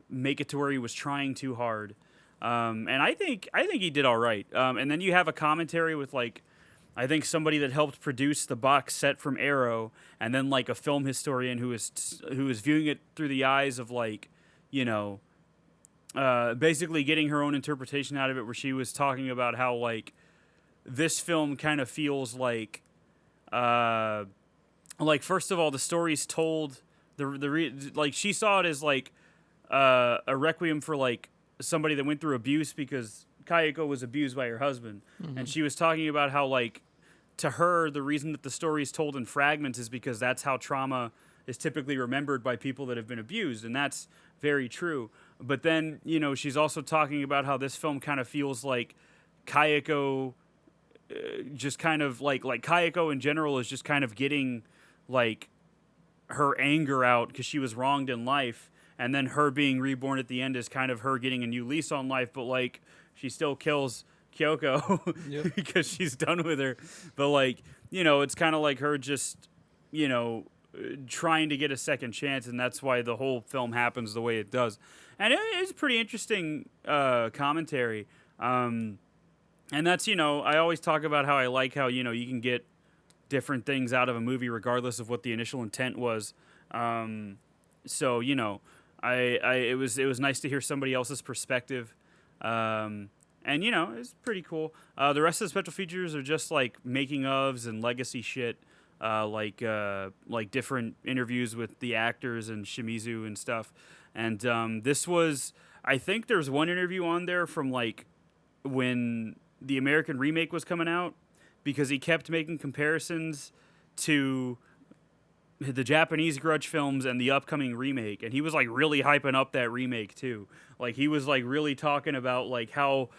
make it to where he was trying too hard. And I think he did all right. And then you have a commentary with like I think somebody that helped produce the box set from Arrow, and then like a film historian who is viewing it through the eyes of like you know basically getting her own interpretation out of it, where she was talking about how like this film kind of feels like first of all the story's told like she saw it as like a requiem for like somebody that went through abuse because Kayako was abused by her husband, and she was talking about how like to her the reason that the story is told in fragments is because that's how trauma is typically remembered by people that have been abused, and that's very true. But then she's also talking about how this film kind of feels like Kayako just kind of like Kayako in general is just kind of getting like her anger out because she was wronged in life, and then her being reborn at the end is kind of her getting a new lease on life, but like she still kills Kyoko Yep. because she's done with her. But like it's kind of like her just trying to get a second chance, and that's why the whole film happens the way it does. And it's pretty interesting commentary. And that's I always talk about how I like how you can get different things out of a movie regardless of what the initial intent was. So it was nice to hear somebody else's perspective, and it's pretty cool. The rest of the special features are just like making ofs and legacy shit, like different interviews with the actors and Shimizu and stuff. And this was, I think there's one interview on there from like when the American remake was coming out, because he kept making comparisons to the Japanese Grudge films and the upcoming remake, and he was like really hyping up that remake too. Like he was like really talking about like how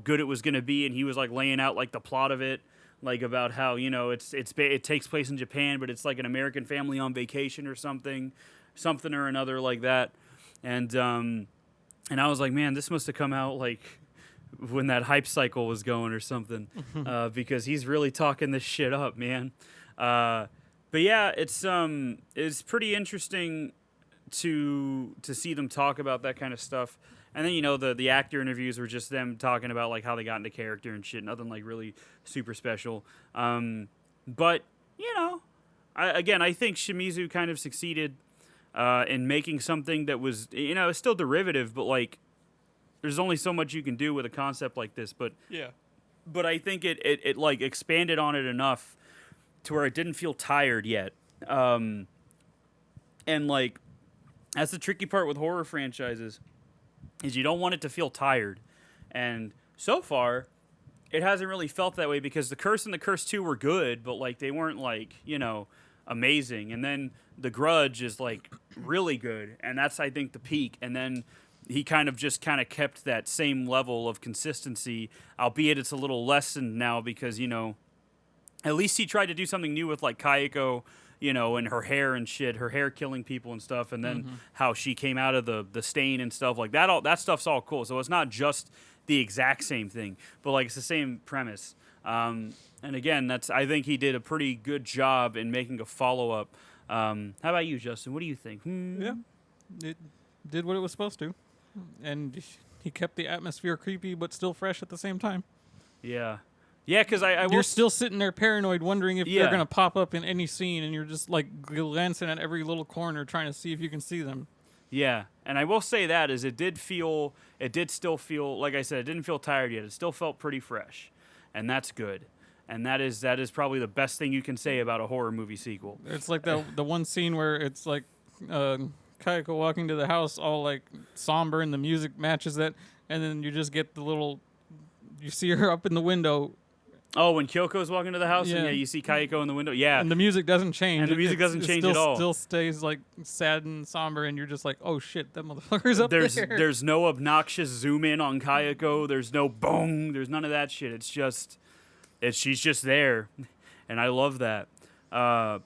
good it was going to be, and he was like laying out like the plot of it, like about how it takes place in Japan, but it's like an American family on vacation or something or another like that. And I was like, man, this must have come out like when that hype cycle was going or something, because he's really talking this shit up, man. But yeah, it's pretty interesting to see them talk about that kind of stuff. And then the actor interviews were just them talking about like how they got into character and shit, nothing like really super special. But I think Shimizu kind of succeeded in making something that was it's still derivative, but like there's only so much you can do with a concept like this. But Yeah. but I think it like expanded on it enough to where it didn't feel tired yet. And like that's the tricky part with horror franchises, is you don't want it to feel tired. And so far, it hasn't really felt that way, because The Curse and The Curse 2 were good, but like they weren't like, amazing. And then The Grudge is like really good, and that's I think the peak. And then he kind of kept that same level of consistency, albeit it's a little lessened now because, at least he tried to do something new with like Kayako, and her hair and shit, her hair killing people and stuff, and then how she came out of the stain and stuff like that. All that stuff's all cool. So it's not just the exact same thing, but like it's the same premise. And again, I think he did a pretty good job in making a follow up. How about you, Justin? What do you think? Yeah. It did what it was supposed to, and he kept the atmosphere creepy but still fresh at the same time. Yeah. Yeah, because I You're still sitting there paranoid, wondering if Yeah. they're gonna pop up in any scene, and you're just like glancing at every little corner, trying to see if you can see them. Yeah, and I will say that is it did still feel, like I said, it didn't feel tired yet. It still felt pretty fresh, and that's good. And that is probably the best thing you can say about a horror movie sequel. It's like the one scene where it's like Kayako walking to the house, all like somber, and the music matches that, and then you just get you see her up in the window, Oh, when Kyoko's walking to the house and Yeah. you see Kayako in the window. Yeah. And the music doesn't change. And the music doesn't change still, at all. Still stays like sad and somber, and you're just like, oh shit, that motherfucker's up there. There's no obnoxious zoom in on Kayako. There's no boom. There's none of that shit. She's just there, and I love that. But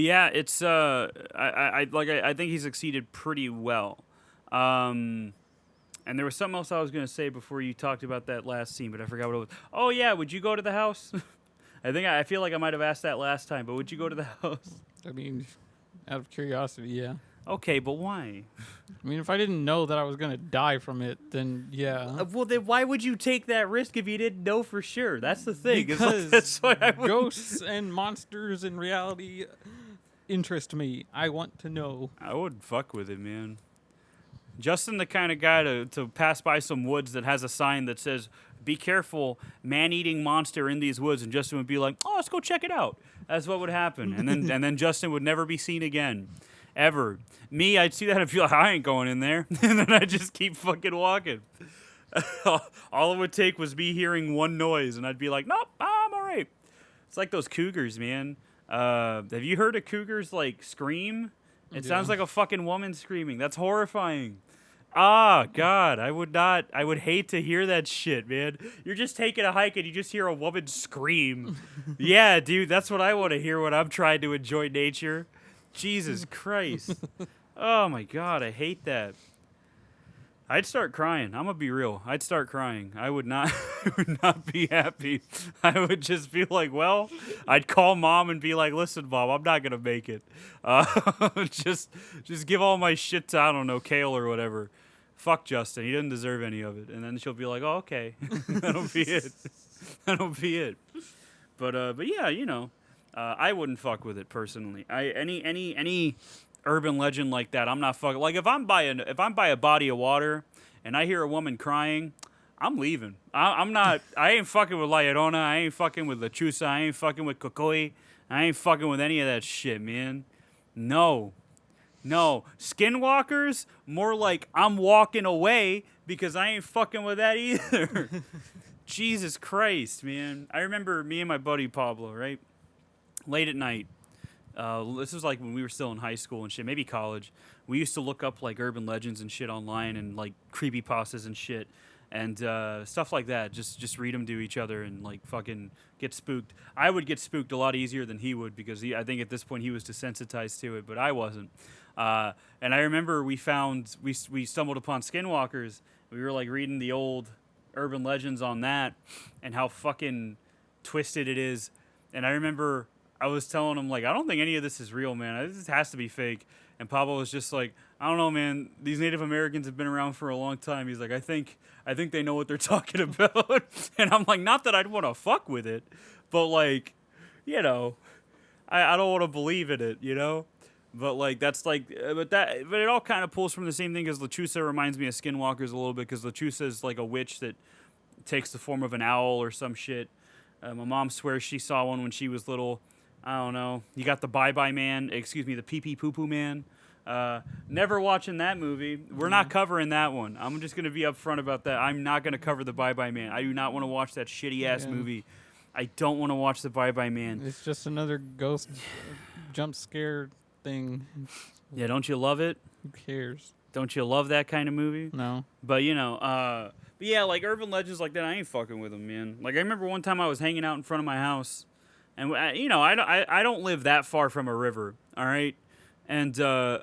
yeah, it's I think he succeeded pretty well. And there was something else I was gonna say before you talked about that last scene, but I forgot what it was. Oh yeah, would you go to the house? I feel like I might have asked that last time, but would you go to the house? I mean, out of curiosity, yeah. Okay, but why? I mean, if I didn't know that I was gonna die from it, then yeah. Well, then why would you take that risk if you didn't know for sure? That's the thing. Because that's why I would. Ghosts and monsters in reality interest me. I want to know. I wouldn't fuck with it, man. Justin, the kind of guy to pass by some woods that has a sign that says, "Be careful, man-eating monster in these woods," and Justin would be like, "Oh, let's go check it out." That's what would happen, and then Justin would never be seen again, ever. Me, I'd see that and feel like I ain't going in there, and then I'd just keep fucking walking. All it would take was me hearing one noise, and I'd be like, "Nope, I'm all right." It's like those cougars, man. Have you heard of cougars like scream? It sounds like a fucking woman screaming. That's horrifying. Ah, God, I would hate to hear that shit, man. You're just taking a hike and you just hear a woman scream. Yeah, dude, that's what I want to hear when I'm trying to enjoy nature. Jesus Christ. Oh, my God, I hate that. I'd start crying. I'm gonna be real. I'd start crying. I would not be happy. I would just be like, well, I'd call mom and be like, listen, mom, I'm not gonna make it. Just give all my shit to, I don't know, Kale or whatever. Fuck Justin. He doesn't deserve any of it. And then she'll be like, oh, okay. That'll be it. That'll be it. But yeah, I wouldn't fuck with it personally. Any urban legend like that, I'm not fucking. Like if I'm by a body of water and I hear a woman crying, I'm leaving. I'm not. I ain't fucking with La Llorona. I ain't fucking with Lechuza. I ain't fucking with Cocoy. I ain't fucking with any of that shit, man. No. Skinwalkers, more like I'm walking away because I ain't fucking with that either. Jesus Christ, man. I remember me and my buddy Pablo, right? Late at night. This was like when we were still in high school and shit, maybe college. We used to look up like urban legends and shit online and like creepypastas and shit and stuff like that. Just read them to each other and like fucking get spooked. I would get spooked a lot easier than he would because I think at this point he was desensitized to it, but I wasn't. And I remember we stumbled upon Skinwalkers. We were like reading the old urban legends on that and how fucking twisted it is. And I remember I was telling him, like, I don't think any of this is real, man. This has to be fake. And Pablo was just like, I don't know, man. These Native Americans have been around for a long time. He's like, I think they know what they're talking about. And I'm like, not that I'd want to fuck with it, but like, I don't want to believe in it, But like that's like, but it all kind of pulls from the same thing as Lechuza reminds me of Skinwalkers a little bit because Lechuza is like a witch that takes the form of an owl or some shit. My mom swears she saw one when she was little. I don't know. You got the Bye-Bye Man. Excuse me, the Pee-Pee Poo-Poo Man. Never watching that movie. We're not covering that one. I'm just going to be upfront about that. I'm not going to cover the Bye-Bye Man. I do not want to watch that shitty-ass movie. I don't want to watch the Bye-Bye Man. It's just another ghost jump scare thing. Yeah, don't you love it? Who cares? Don't you love that kind of movie? No. But, but yeah, like urban legends like that, I ain't fucking with them, man. Like I remember one time I was hanging out in front of my house. And I don't live that far from a river, all right, and I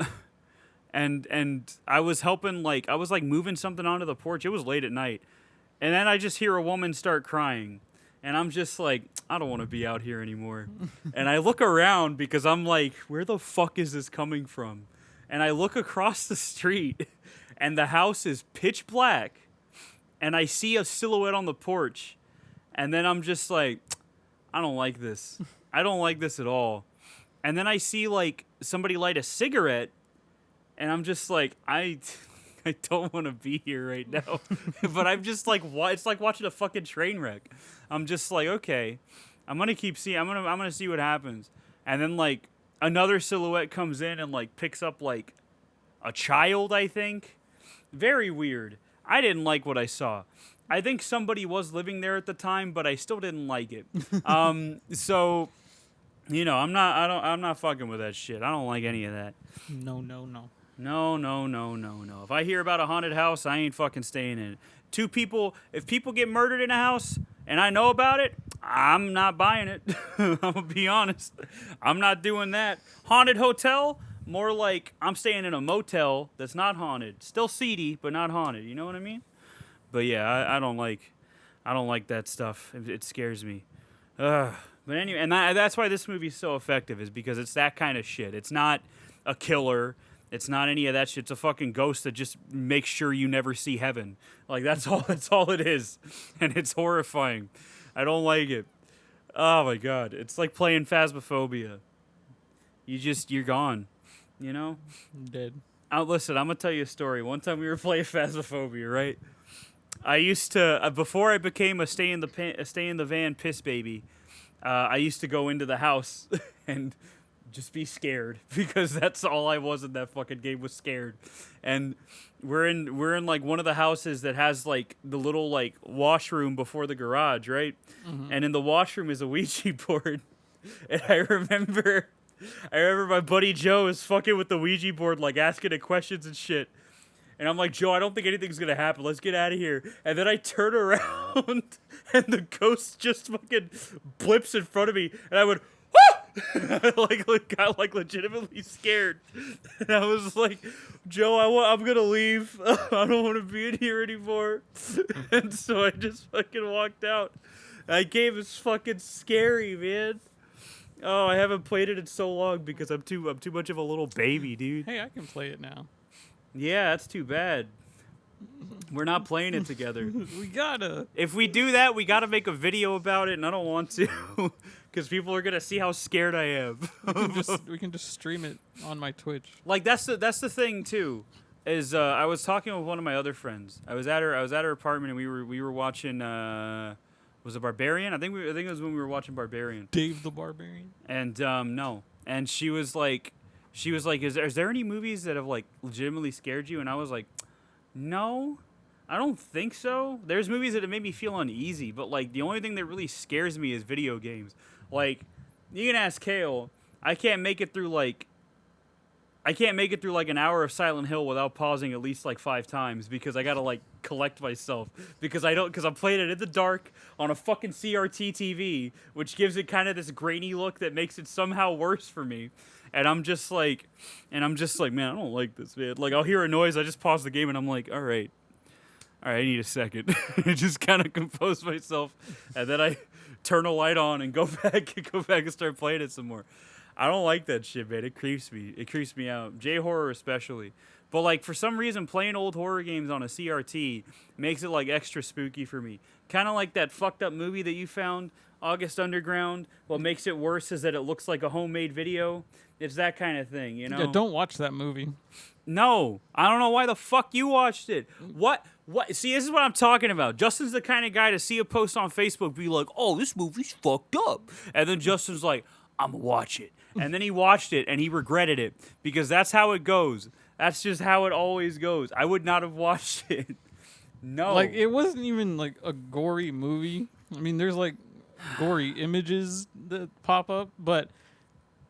was helping I was moving something onto the porch. It was late at night, and then I just hear a woman start crying, and I'm just like, I don't want to be out here anymore. And I look around because I'm like, where the fuck is this coming from? And I look across the street, and the house is pitch black, and I see a silhouette on the porch, and then I'm just like, I don't like this. I don't like this at all. And then I see somebody light a cigarette, and I'm just like, I don't want to be here right now. But I'm just like, it's like watching a fucking train wreck. I'm just like, okay, I'm gonna keep seeing. I'm gonna see what happens. And then another silhouette comes in and picks up a child. I think very weird. I didn't like what I saw. I think somebody was living there at the time, but I still didn't like it. So, you know, I'm not fucking with that shit. I don't like any of that. No. No. If I hear about a haunted house, I ain't fucking staying in it. If people get murdered in a house and I know about it, I'm not buying it. I'm gonna be honest. I'm not doing that. Haunted hotel, more like I'm staying in a motel that's not haunted. Still seedy, but not haunted. You know what I mean? But yeah, I don't like that stuff. It scares me. Ugh. But anyway, and that's why this movie's so effective, is because it's that kind of shit. It's not a killer. It's not any of that shit. It's a fucking ghost that just makes sure you never see heaven. Like, that's all. That's all it is, and it's horrifying. I don't like it. Oh my god, it's like playing Phasmophobia. You're gone. You know. I'm dead. Listen, I'm gonna tell you a story. One time we were playing Phasmophobia, right? I used to before I became a stay in the van piss baby. I used to go into the house and just be scared, because that's all I was in that fucking game, was scared. And we're in like one of the houses that has like the little like washroom before the garage, right? Mm-hmm. And in the washroom is a Ouija board. And I remember my buddy Joe is fucking with the Ouija board, like asking it questions and shit. And I'm like, Joe, I don't think anything's going to happen. Let's get out of here. And then I turn around and the ghost just fucking blips in front of me. And I went, got like legitimately scared. And I was like, Joe, I'm going to leave. I don't want to be in here anymore. And so I just fucking walked out. That game is fucking scary, man. Oh, I haven't played it in so long because I'm too much of a little baby, dude. Hey, I can play it now. Yeah, that's too bad. We're not playing it together. We gotta. If we do that, we gotta make a video about it, and I don't want to, because people are gonna see how scared I am. We can just stream it on my Twitch. Like, that's the thing too. Is I was talking with one of my other friends. I was at her apartment, and we were watching. Was it Barbarian? I think it was when we were watching Barbarian. Dave the Barbarian. And no, and she was like, is there any movies that have like legitimately scared you? And I was like, no, I don't think so. There's movies that have made me feel uneasy, but like the only thing that really scares me is video games. Like, you can ask Kale, I can't make it through like an hour of Silent Hill without pausing at least like 5 times, because I gotta like collect myself, because I'm playing it in the dark on a fucking CRT TV, which gives it kind of this grainy look that makes it somehow worse for me. And I'm just like, man, I don't like this, man. Like, I'll hear a noise, I just pause the game, and I'm like, all right, I need a second. I just kind of compose myself, and then I turn a light on and go back and start playing it some more. I don't like that shit, man. It creeps me out. J-horror especially. But like, for some reason, playing old horror games on a CRT makes it like extra spooky for me. Kind of like that fucked up movie that you found, August Underground. What makes it worse is that it looks like a homemade video. It's that kind of thing, you know? Yeah, don't watch that movie. No, I don't know why the fuck you watched it. What? See, this is what I'm talking about. Justin's the kind of guy to see a post on Facebook, be like, oh, this movie's fucked up. And then Justin's like, I'm gonna watch it. And then he watched it and he regretted it, because that's how it goes. That's just how it always goes. I would not have watched it. No. Like, it wasn't even like a gory movie. I mean, there's like gory images that pop up, but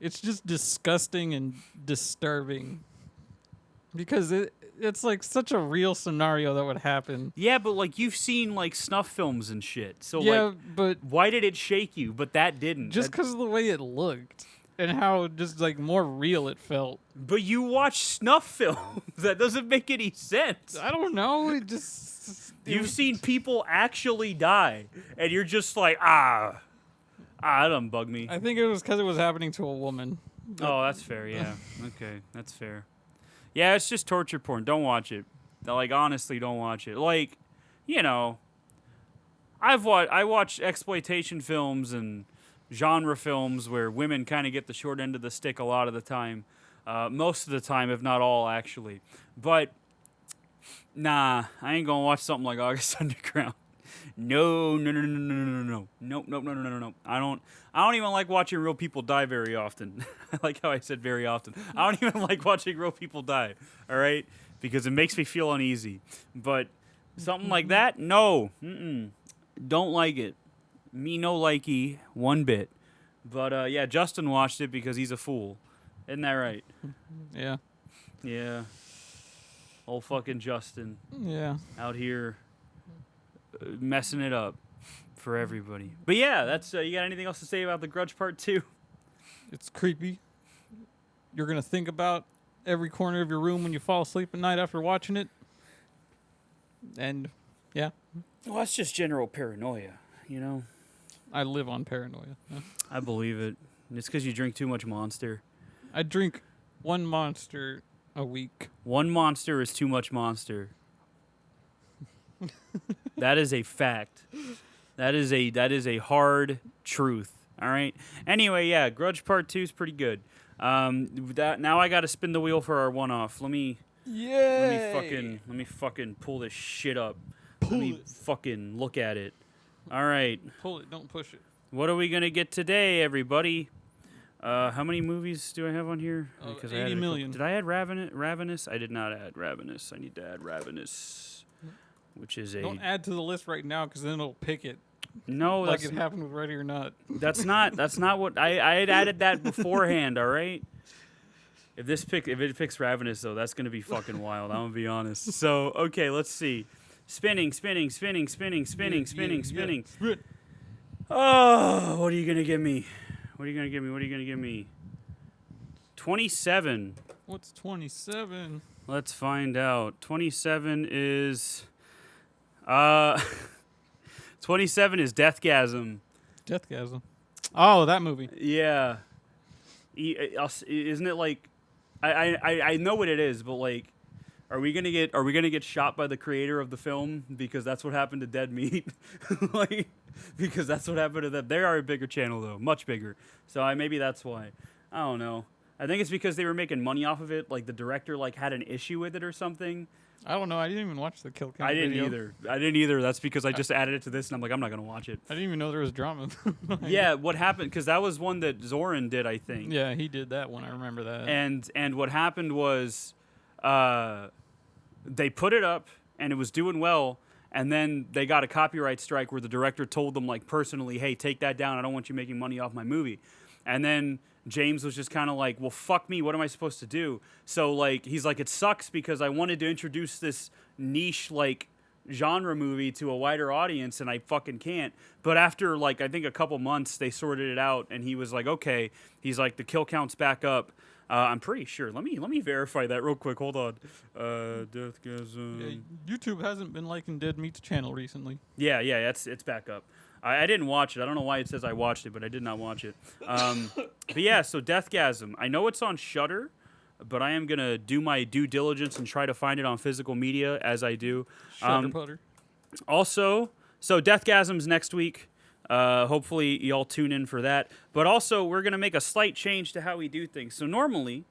it's just disgusting and disturbing, because it's like such a real scenario that would happen. Yeah, but like, you've seen like snuff films and shit. So yeah, like, but why did it shake you? But that didn't. Just because of the way it looked and how just like more real it felt. But you watch snuff films. That doesn't make any sense. I don't know. It just You've seen people actually die, and you're just like, that doesn't bug me. I think it was because it was happening to a woman. Oh, that's fair. Yeah. Okay, that's fair. Yeah, it's just torture porn. Don't watch it. Like, honestly, don't watch it. Like, you know, I watch exploitation films and genre films where women kind of get the short end of the stick a lot of the time. Most of the time, if not all, actually. But, nah, I ain't gonna watch something like August Underground. No. I don't even like watching real people die very often. I like how I said very often. I don't even like watching real people die, all right? Because it makes me feel uneasy. But Something like that? No. Don't like it. Me no likey one bit. But yeah, Justin watched it because he's a fool. Isn't that right? Yeah. Yeah. Old fucking Justin Yeah. out here messing it up for everybody. But yeah, that's you got anything else to say about The Grudge Part 2? It's creepy. You're gonna think about every corner of your room when you fall asleep at night after watching it. And yeah, Well, that's just general paranoia, you know? I live on paranoia. Yeah. I believe it. It's because you drink too much Monster. I drink one Monster a week. One Monster is too much Monster. That is a fact. That is a hard truth. All right. Anyway, yeah, Grudge Part 2 is pretty good. Now I got to spin the wheel for our one-off. Let me fucking pull this shit up. Let me fucking look at it. All right. Pull it, don't push it. What are we gonna get today, everybody? How many movies do I have on here? Because I 80 added million. Did I add Ravenous? I did not add Ravenous. I need to add Ravenous, which is a. Don't add to the list right now because then it'll pick it. No, Like that's it happened with Ready or Not. That's not what I had added that beforehand. All right. If it picks Ravenous though, that's gonna be fucking wild. I'm gonna be honest. So okay, let's see. Spinning. Oh, what are you gonna give me? 27. What's 27? Let's find out. 27 is 27 is Deathgasm. Deathgasm. Oh, that movie. Yeah. Isn't it like I know what it is, but like are we gonna get shot by the creator of the film because that's what happened to Dead Meat? Like because that's what happened to them. They are a bigger channel though, much bigger. So maybe that's why. I don't know. I think it's because they were making money off of it. Like the director like had an issue with it or something. I don't know. I didn't even watch the kill count I didn't video. either. That's because I just added it to this and I'm like I'm not gonna watch it. I didn't even know there was drama. Yeah, what happened? Because that was one that Zoran did, I think. Yeah, he did that one. I remember that. And what happened was, they put it up and it was doing well, and then they got a copyright strike where the director told them like personally, "Hey, take that down. I don't want you making money off my movie." And then James was just kind of like, "Well, fuck me. What am I supposed to do?" So like he's like, "It sucks because I wanted to introduce this niche like genre movie to a wider audience and I fucking can't." But after like I think a couple months they sorted it out and he was like, "Okay." He's like, "The kill count's back up." I'm pretty sure. Let me verify that real quick. Hold on. Deathgasm. Yeah, YouTube hasn't been liking Dead Meat's channel recently. Yeah, it's back up. I didn't watch it. I don't know why it says I watched it, but I did not watch it. But yeah, so Deathgasm. I know it's on Shudder, but I am gonna do my due diligence and try to find it on physical media as I do. Shudder Putter. Also, so Deathgasm's next week. Hopefully y'all tune in for that. But also, we're gonna make a slight change to how we do things. So normally,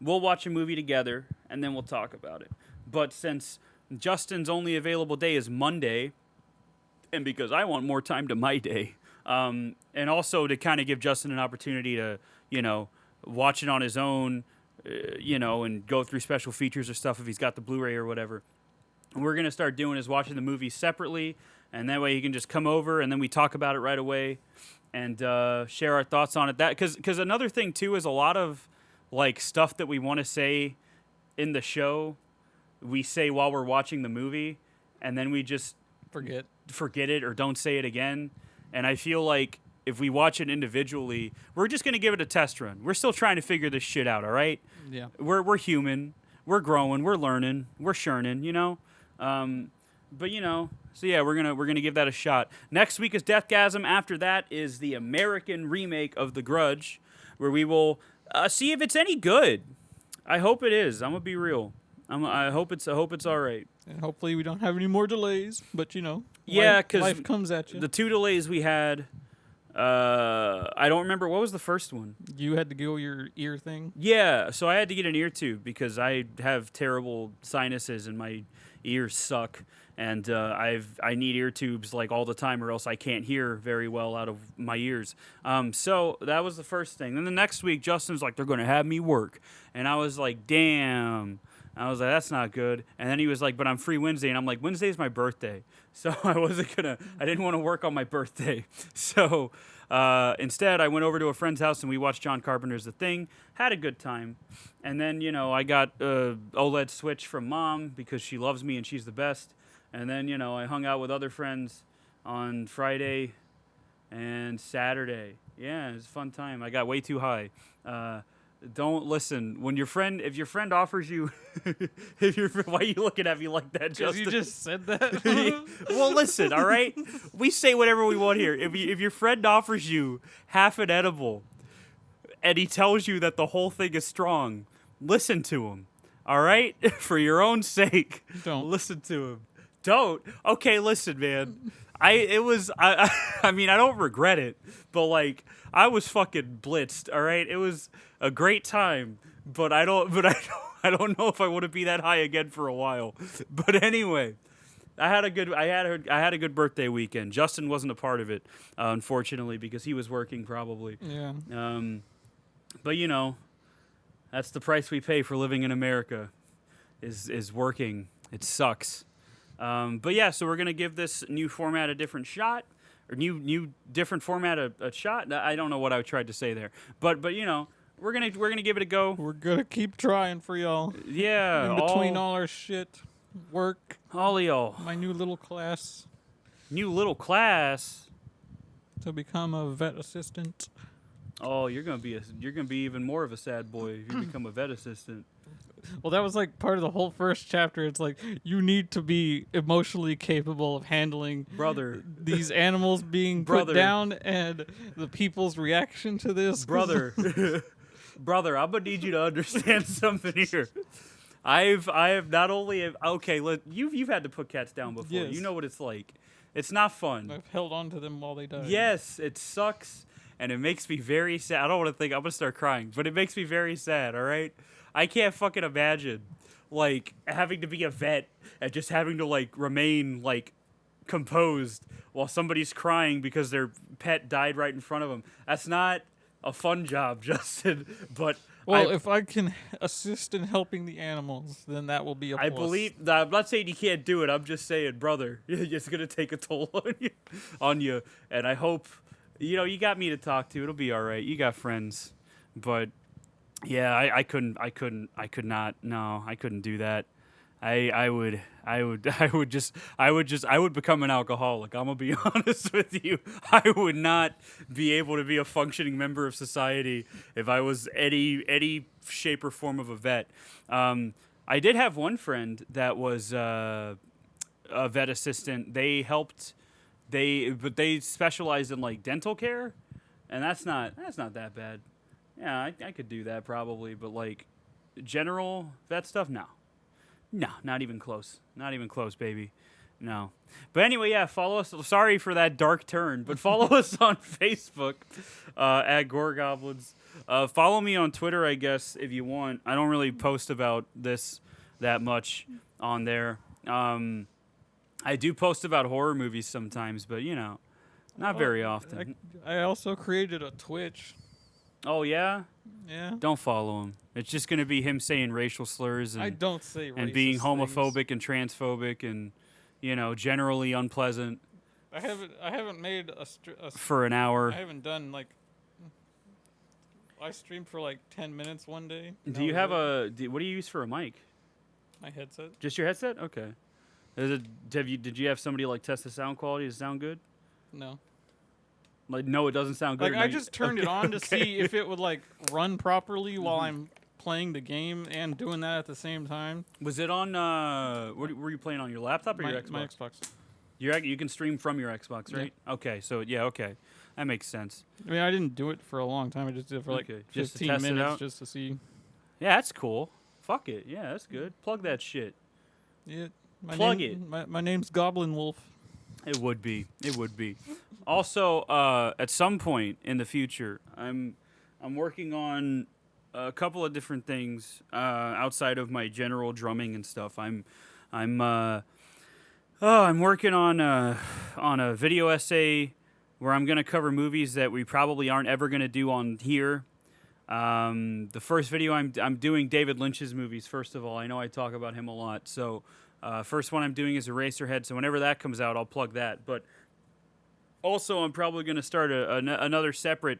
we'll watch a movie together and then we'll talk about it. But since Justin's only available day is Monday, and because I want more time to my day, and also to kind of give Justin an opportunity to, watch it on his own, and go through special features or stuff if he's got the Blu-ray or whatever. What we're gonna start doing is watching the movies separately, and that way he can just come over and then we talk about it right away and share our thoughts on it. That because another thing too is a lot of like stuff that we want to say in the show, we say while we're watching the movie, and then we just forget it or don't say it again. And I feel like if we watch it individually, we're just gonna give it a test run. We're still trying to figure this shit out. All right? Yeah. We're human. We're growing. We're learning. We're churning. But so yeah, we're gonna give that a shot. Next week is Deathgasm. After that is the American remake of The Grudge, where we will see if it's any good. I hope it is. I'm gonna be real. I hope it's all right. And hopefully we don't have any more delays. But Yeah, because life comes at you. The 2 delays we had. I don't remember what was the first one. You had to go your ear thing. Yeah, so I had to get an ear tube because I have terrible sinuses and my ears suck, and I need ear tubes like all the time, or else I can't hear very well out of my ears. So that was the first thing. Then the next week, Justin's like, "They're gonna have me work," and I was like, "Damn." I was like, that's not good. And then he was like, but I'm free Wednesday. And I'm like, Wednesday's my birthday. So I didn't want to work on my birthday. So instead, I went over to a friend's house and we watched John Carpenter's The Thing. Had a good time. And then, I got OLED Switch from Mom because she loves me and she's the best. And then, I hung out with other friends on Friday and Saturday. Yeah, it was a fun time. I got way too high. Don't listen if your friend offers you, why are you looking at me like that, Because Justin? you just said that. Well, listen, all right? We say whatever we want here. If your friend offers you half an edible and he tells you that the whole thing is strong, listen to him, all right? For your own sake, Don't. listen to him. Don't? Okay, listen, man. I mean, I don't regret it, but like, I was fucking blitzed, all right? It was a great time, but I don't know if I want to be that high again for a while. But anyway, I had a good birthday weekend. Justin wasn't a part of it, unfortunately, because he was working probably. Yeah. But that's the price we pay for living in America, is working. It sucks. But yeah, so we're gonna give this new format a different shot, or new different format a shot. I don't know what I tried to say there, but we're gonna give it a go. We're gonna keep trying for y'all. Yeah, In between all our shit, work, all of y'all. my new little class New little class. to become a vet assistant. Oh, you're gonna be even more of a sad boy if you become a vet assistant. Well, that was like part of the whole first chapter. It's like you need to be emotionally capable of handling Brother. these animals being put Brother. down and the people's reaction to this. Brother, I'm gonna need you to understand something here. I have not only you've had to put cats down before. Yes. You know what it's like. It's not fun. I've held on to them while they died. Yes, it sucks, and it makes me very sad. I don't want to think. I'm gonna start crying, but it makes me very sad. All right, I can't fucking imagine like having to be a vet and just having to like remain like composed while somebody's crying because their pet died right in front of them. That's not a fun job, Justin. But Well, if I can assist in helping the animals, then that will be a plus. I believe. I'm not saying you can't do it. I'm just saying, brother, it's gonna take a toll on you. And I hope, you got me to talk to. It'll be all right. You got friends, but yeah, I couldn't. No, I couldn't do that. I would become an alcoholic. I'm gonna be honest with you. I would not be able to be a functioning member of society if I was any shape or form of a vet. I did have one friend that was a vet assistant. They specialized in like dental care, and that's not that bad. Yeah, I could do that probably, but like general vet stuff, no. No, not even close. Not even close, baby. No. But anyway, yeah, follow us. Sorry for that dark turn, but follow us on Facebook at Gore Goblins. Follow me on Twitter, I guess, if you want. I don't really post about this that much on there. I do post about horror movies sometimes, but, not very often. I also created a Twitch. Oh, yeah? Yeah. Don't follow him. It's just going to be him saying racial slurs and I don't say racist and being homophobic things. and transphobic and generally unpleasant I haven't made for an hour. I haven't done like. I streamed for like 10 minutes one day. Do you have what do you use for a mic? My headset? Just your headset? Okay. Did you have somebody like test the sound quality? Does it sound good? No. Like, no, it doesn't sound good. Like I just turned it on to see if it would like run properly while I'm playing the game and doing that at the same time. Was it on? Were you playing on your laptop or your Xbox? My Xbox. You can stream from your Xbox, right? Yeah. Okay, so yeah, okay, that makes sense. I mean, I didn't do it for a long time. I just did it for like just to 15 test it minutes out? just to see. Yeah, that's cool. Fuck it. Yeah, that's good. Plug that shit. Yeah. Plug it. My name's Goblin Wolf. It would be. It would be. Also, at some point in the future, I'm working on a couple of different things outside of my general drumming and stuff. I'm working on a video essay where I'm gonna cover movies that we probably aren't ever gonna do on here. The first video I'm doing David Lynch's movies. First of all, I know I talk about him a lot. So first one I'm doing is Eraserhead. So whenever that comes out, I'll plug that. But also, I'm probably going to start another separate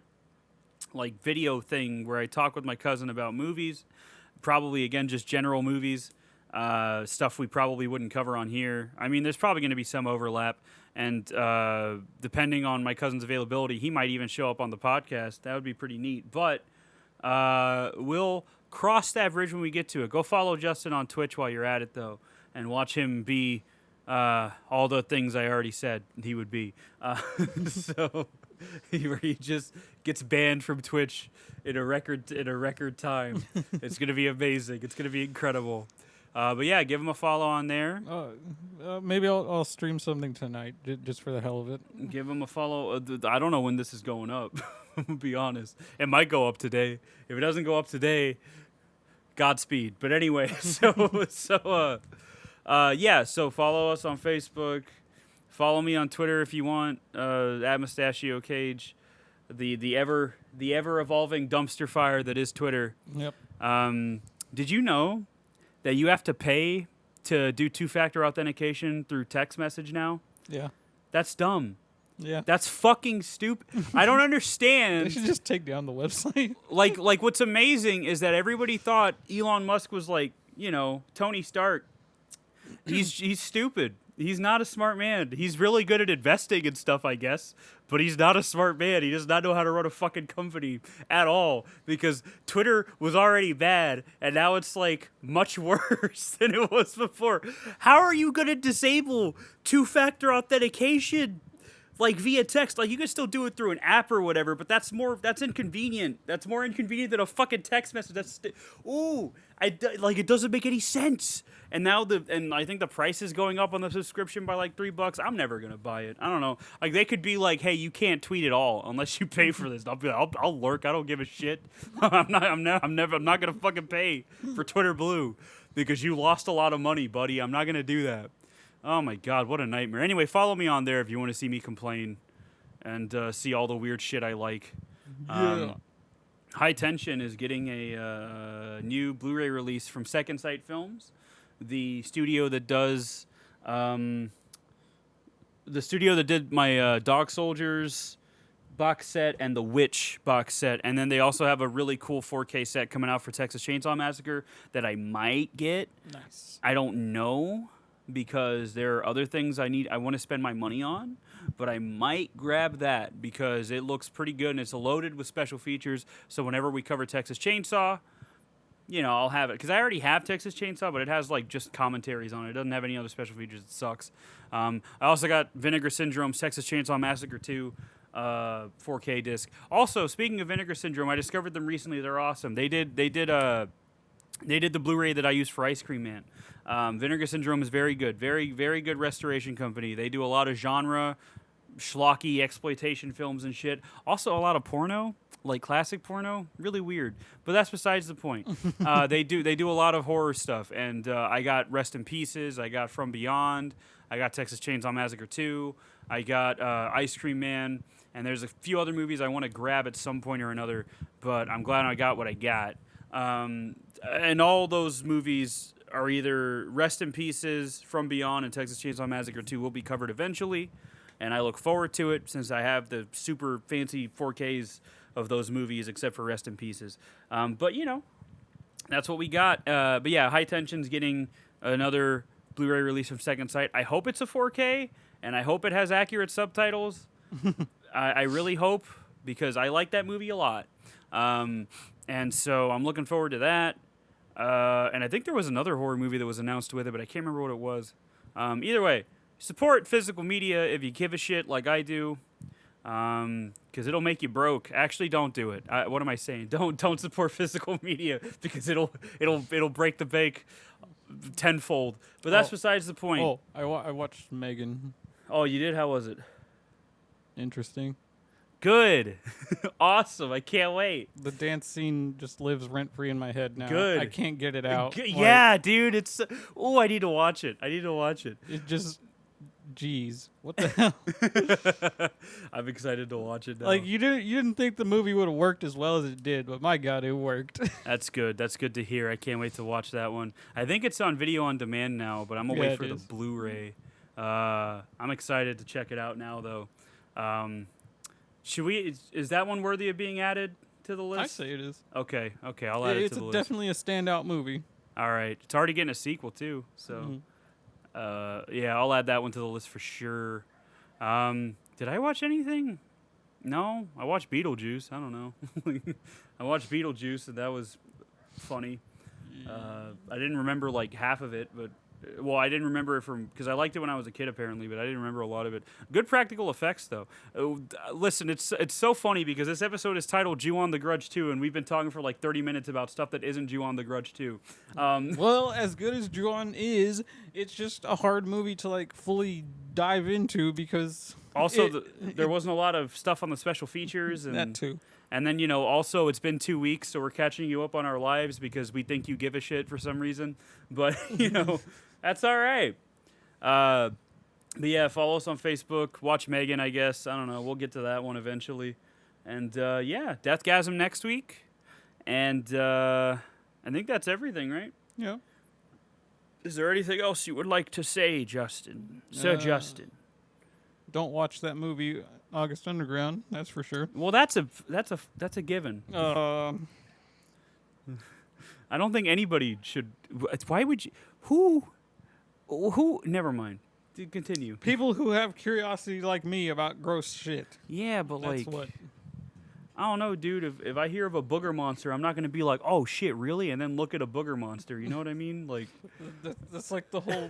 like video thing where I talk with my cousin about movies. Probably again just general movies, stuff we probably wouldn't cover on here. I mean, there's probably going to be some overlap, and depending on my cousin's availability, he might even show up on the podcast. That would be pretty neat. But we'll cross that bridge when we get to it. Go follow Justin on Twitch while you're at it, though, and watch him be all the things I already said he would be. So he just gets banned from Twitch in a record time. It's gonna be amazing. It's gonna be incredible. But yeah, give him a follow on there. Maybe I'll stream something tonight just for the hell of it. Give him a follow. I don't know when this is going up. I'm gonna be honest. It might go up today. If it doesn't go up today, Godspeed. But anyway, so follow us on Facebook. Follow me on Twitter if you want. At Mustachio Cage, the ever evolving dumpster fire that is Twitter. Yep. Did you know that you have to pay to do 2-factor authentication through text message now? Yeah. That's dumb. Yeah. That's fucking stupid. I don't understand. They should just take down the website. like what's amazing is that everybody thought Elon Musk was like, Tony Stark. He's stupid. He's not a smart man. He's really good at investing and stuff, I guess, but he's not a smart man. He does not know how to run a fucking company at all, because Twitter was already bad, and now it's like much worse than it was before. How are you going to disable 2-factor authentication? Like via text, like you can still do it through an app or whatever, but that's inconvenient. That's more inconvenient than a fucking text message. It doesn't make any sense. And now I think the price is going up on the subscription by like $3. I'm never gonna buy it. I don't know. Like they could be like, hey, you can't tweet at all unless you pay for this. I'll be like, I'll lurk. I don't give a shit. I'm not gonna fucking pay for Twitter Blue because you lost a lot of money, buddy. I'm not gonna do that. Oh my God, what a nightmare. Anyway, follow me on there if you want to see me complain and see all the weird shit I like. Yeah. High Tension is getting a new Blu-ray release from Second Sight Films, the studio that does did my Dog Soldiers box set and the Witch box set, and then they also have a really cool 4K set coming out for Texas Chainsaw Massacre that I might get. Nice. I don't know, because there are other things I want to spend my money on, but I might grab that because it looks pretty good and it's loaded with special features. So whenever we cover Texas Chainsaw, I'll have it, because I already have Texas Chainsaw, but it has like just commentaries on it. It doesn't have any other special features. It sucks. I also got Vinegar Syndrome's Texas Chainsaw Massacre 2 4K disc. Also, speaking of Vinegar Syndrome, I discovered them recently. They're awesome. They did the Blu-ray that I use for Ice Cream Man. Vinegar Syndrome is very good. Very, very good restoration company. They do a lot of genre, schlocky exploitation films and shit. Also a lot of porno, like classic porno. Really weird. But that's besides the point. They do a lot of horror stuff. And I got Rest in Pieces. I got From Beyond. I got Texas Chainsaw Massacre 2. I got Ice Cream Man. And there's a few other movies I want to grab at some point or another. But I'm glad I got what I got. And all those movies are either Rest in Pieces, From Beyond, and Texas Chainsaw Massacre 2 will be covered eventually, and I look forward to it since I have the super fancy 4Ks of those movies, except for Rest in Pieces. But that's what we got. But yeah, High Tension's getting another Blu-ray release from Second Sight. I hope it's a 4K, and I hope it has accurate subtitles. I really hope, because I like that movie a lot. And so I'm looking forward to that. And I think there was another horror movie that was announced with it, but I can't remember what it was. Either way, support physical media if you give a shit like I do, because it'll make you broke. Actually, don't do it. What am I saying? Don't support physical media, because it'll break the bank tenfold. But that's besides the point. Oh, I watched Megan. Oh, you did? How was it? Interesting. Good. Awesome. I can't wait. The dance scene just lives rent-free in my head now. Good. I can't get it out. Yeah, dude. It's... I need to watch it. It just Jeez, what the hell? I'm excited to watch it now. Like you didn't think the movie would have worked as well as it did, but my God, it worked. That's good. That's good to hear. I can't wait to watch that one. I think it's on video on demand now, but I'm gonna wait for the Blu-ray. I'm excited to check it out now, though. Should we? Is that one worthy of being added to the list? I say it is. Okay. I'll add it to the list. It's definitely a standout movie. All right. It's already getting a sequel too, so yeah, I'll add that one to the list for sure. Did I watch anything? No, I watched Beetlejuice. I don't know. I watched Beetlejuice, and that was funny. I didn't remember like half of it, but I didn't remember it from because I liked it when I was a kid apparently, but I didn't remember a lot of it. Good practical effects though. Listen, it's so funny because this episode is titled "Ju-on the Grudge 2," and we've been talking for like 30 minutes about stuff that isn't Ju-on the Grudge 2. Well, as good as Ju-on is, it's just a hard movie to like fully dive into because also there wasn't a lot of stuff on the special features and that too. And then, also it's been 2 weeks, so we're catching you up on our lives because we think you give a shit for some reason. But, that's all right. But, yeah, follow us on Facebook. Watch Megan, I guess. I don't know. We'll get to that one eventually. And, yeah, Deathgasm next week. And I think that's everything, right? Yeah. Is there anything else you would like to say, Justin? Sir Justin. Don't watch that movie, August Underground. That's for sure. Well, that's a given. I don't think anybody should. Why would you? Who? Never mind. Continue. People who have curiosity like me about gross shit. Yeah, but that's what. I don't know, dude. If I hear of a booger monster, I'm not gonna be like, oh shit, really? And then look at a booger monster. You know what I mean? Like, that's like the whole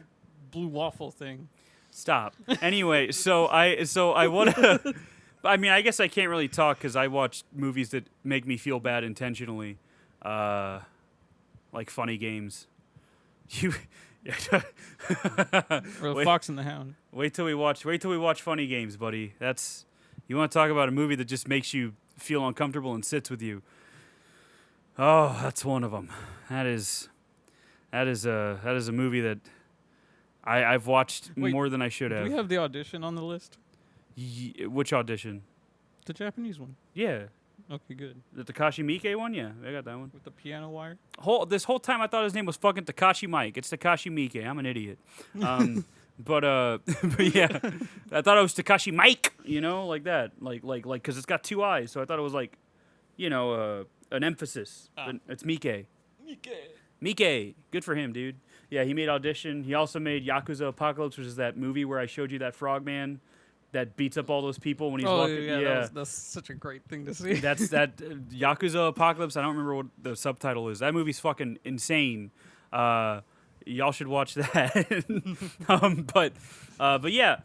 blue waffle thing. Stop. Anyway, so I want to. I mean, I guess I can't really talk because I watch movies that make me feel bad intentionally, like Funny Games. Or Fox and the Hound. Wait till we watch Funny Games, buddy. You want to talk about a movie that just makes you feel uncomfortable and sits with you. Oh, that's one of them. That is a movie that I've watched more than I should have. Do we have the audition on the list? Which audition? The Japanese one. Yeah. Okay, good. The Takashi Miike one? Yeah, I got that one. With the piano wire? This whole time I thought his name was fucking Takashi Mike. It's Takashi Miike. I'm an idiot. But yeah, I thought it was Takashi Mike, like that. Like, because it's got 2 eyes, so I thought it was like, an emphasis. But it's Miike. Miike. Good for him, dude. Yeah, he made Audition. He also made Yakuza Apocalypse, which is that movie where I showed you that frogman that beats up all those people when he's walking. Yeah. That's such a great thing to see. That's Yakuza Apocalypse. I don't remember what the subtitle is. That movie's fucking insane. Y'all should watch that. But yeah,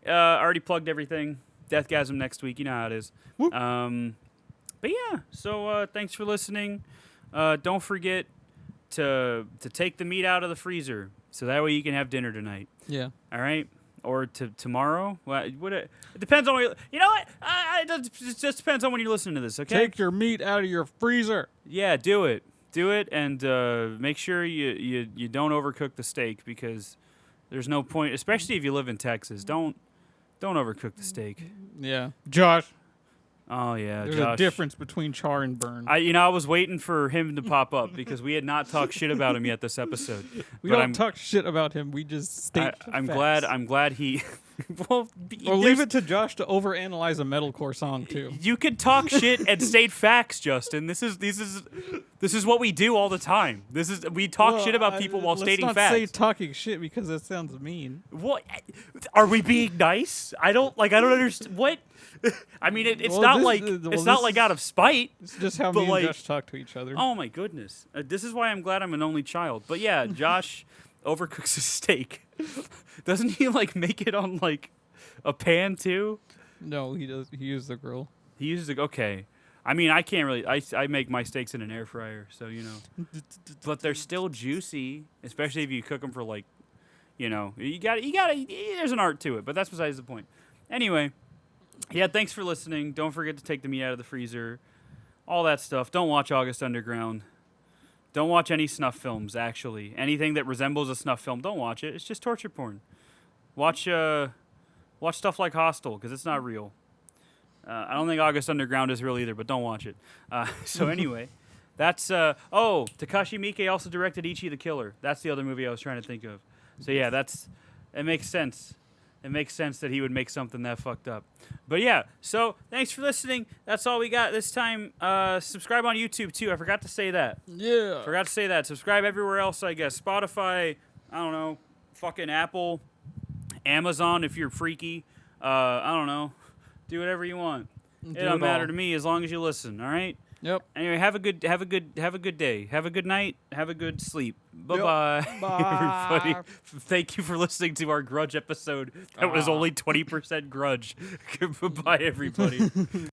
already plugged everything. Deathgasm next week. You know how it is. But yeah, so thanks for listening. Don't forget to take the meat out of the freezer so that way you can have dinner tonight. Yeah. All right. Or tomorrow. Well, it depends on what you know. What? It just depends on when you're listening to this. Okay. Take your meat out of your freezer. Yeah, do it, and make sure you don't overcook the steak because there's no point, especially if you live in Texas. Don't overcook the steak. Yeah, Josh. Oh yeah, there's Josh. a difference between char and burn. I was waiting for him to pop up because we had not talked shit about him yet this episode. We don't talk shit about him. We just state I'm facts. glad he. Well, or leave it to Josh to overanalyze a metalcore song too. You could talk shit and state facts, Justin. This is what we do all the time. We talk shit about people while stating facts. Let's not say talking shit because that sounds mean. What? Are we being nice? I don't understand. What? I mean, it's not like out of spite. It's just how me and Josh talk to each other. Oh my goodness! This is why I'm glad I'm an only child. But yeah, Josh overcooks his steak. Doesn't he make it on a pan too? No, he does. He uses the grill. He uses okay. I mean, I can't really. I make my steaks in an air fryer, so But they're still juicy, especially if you cook them for you got. There's an art to it, but that's besides the point. Anyway. Yeah, thanks for listening. Don't forget to take the meat out of the freezer. All that stuff. Don't watch August Underground. Don't watch any snuff films, actually. Anything that resembles a snuff film, don't watch it. It's just torture porn. Watch stuff like Hostel because it's not real. I don't think August Underground is real either, but don't watch it. So anyway, that's Takashi Miike also directed Ichi the Killer. That's the other movie I was trying to think of. So yeah, it makes sense. It makes sense that he would make something that fucked up. But yeah, so thanks for listening. That's all we got this time. Subscribe on YouTube too. I forgot to say that. Yeah. Forgot to say that. Subscribe everywhere else, I guess. Spotify, I don't know, fucking Apple, Amazon if you're freaky. I don't know. Do whatever you want. It don't matter to me as long as you listen, all right? Yep. Anyway, have a good day. Have a good night. Have a good sleep. Bye-bye, Bye. everybody. Thank you for listening to our Grudge episode. That was only 20% Grudge. Goodbye, everybody.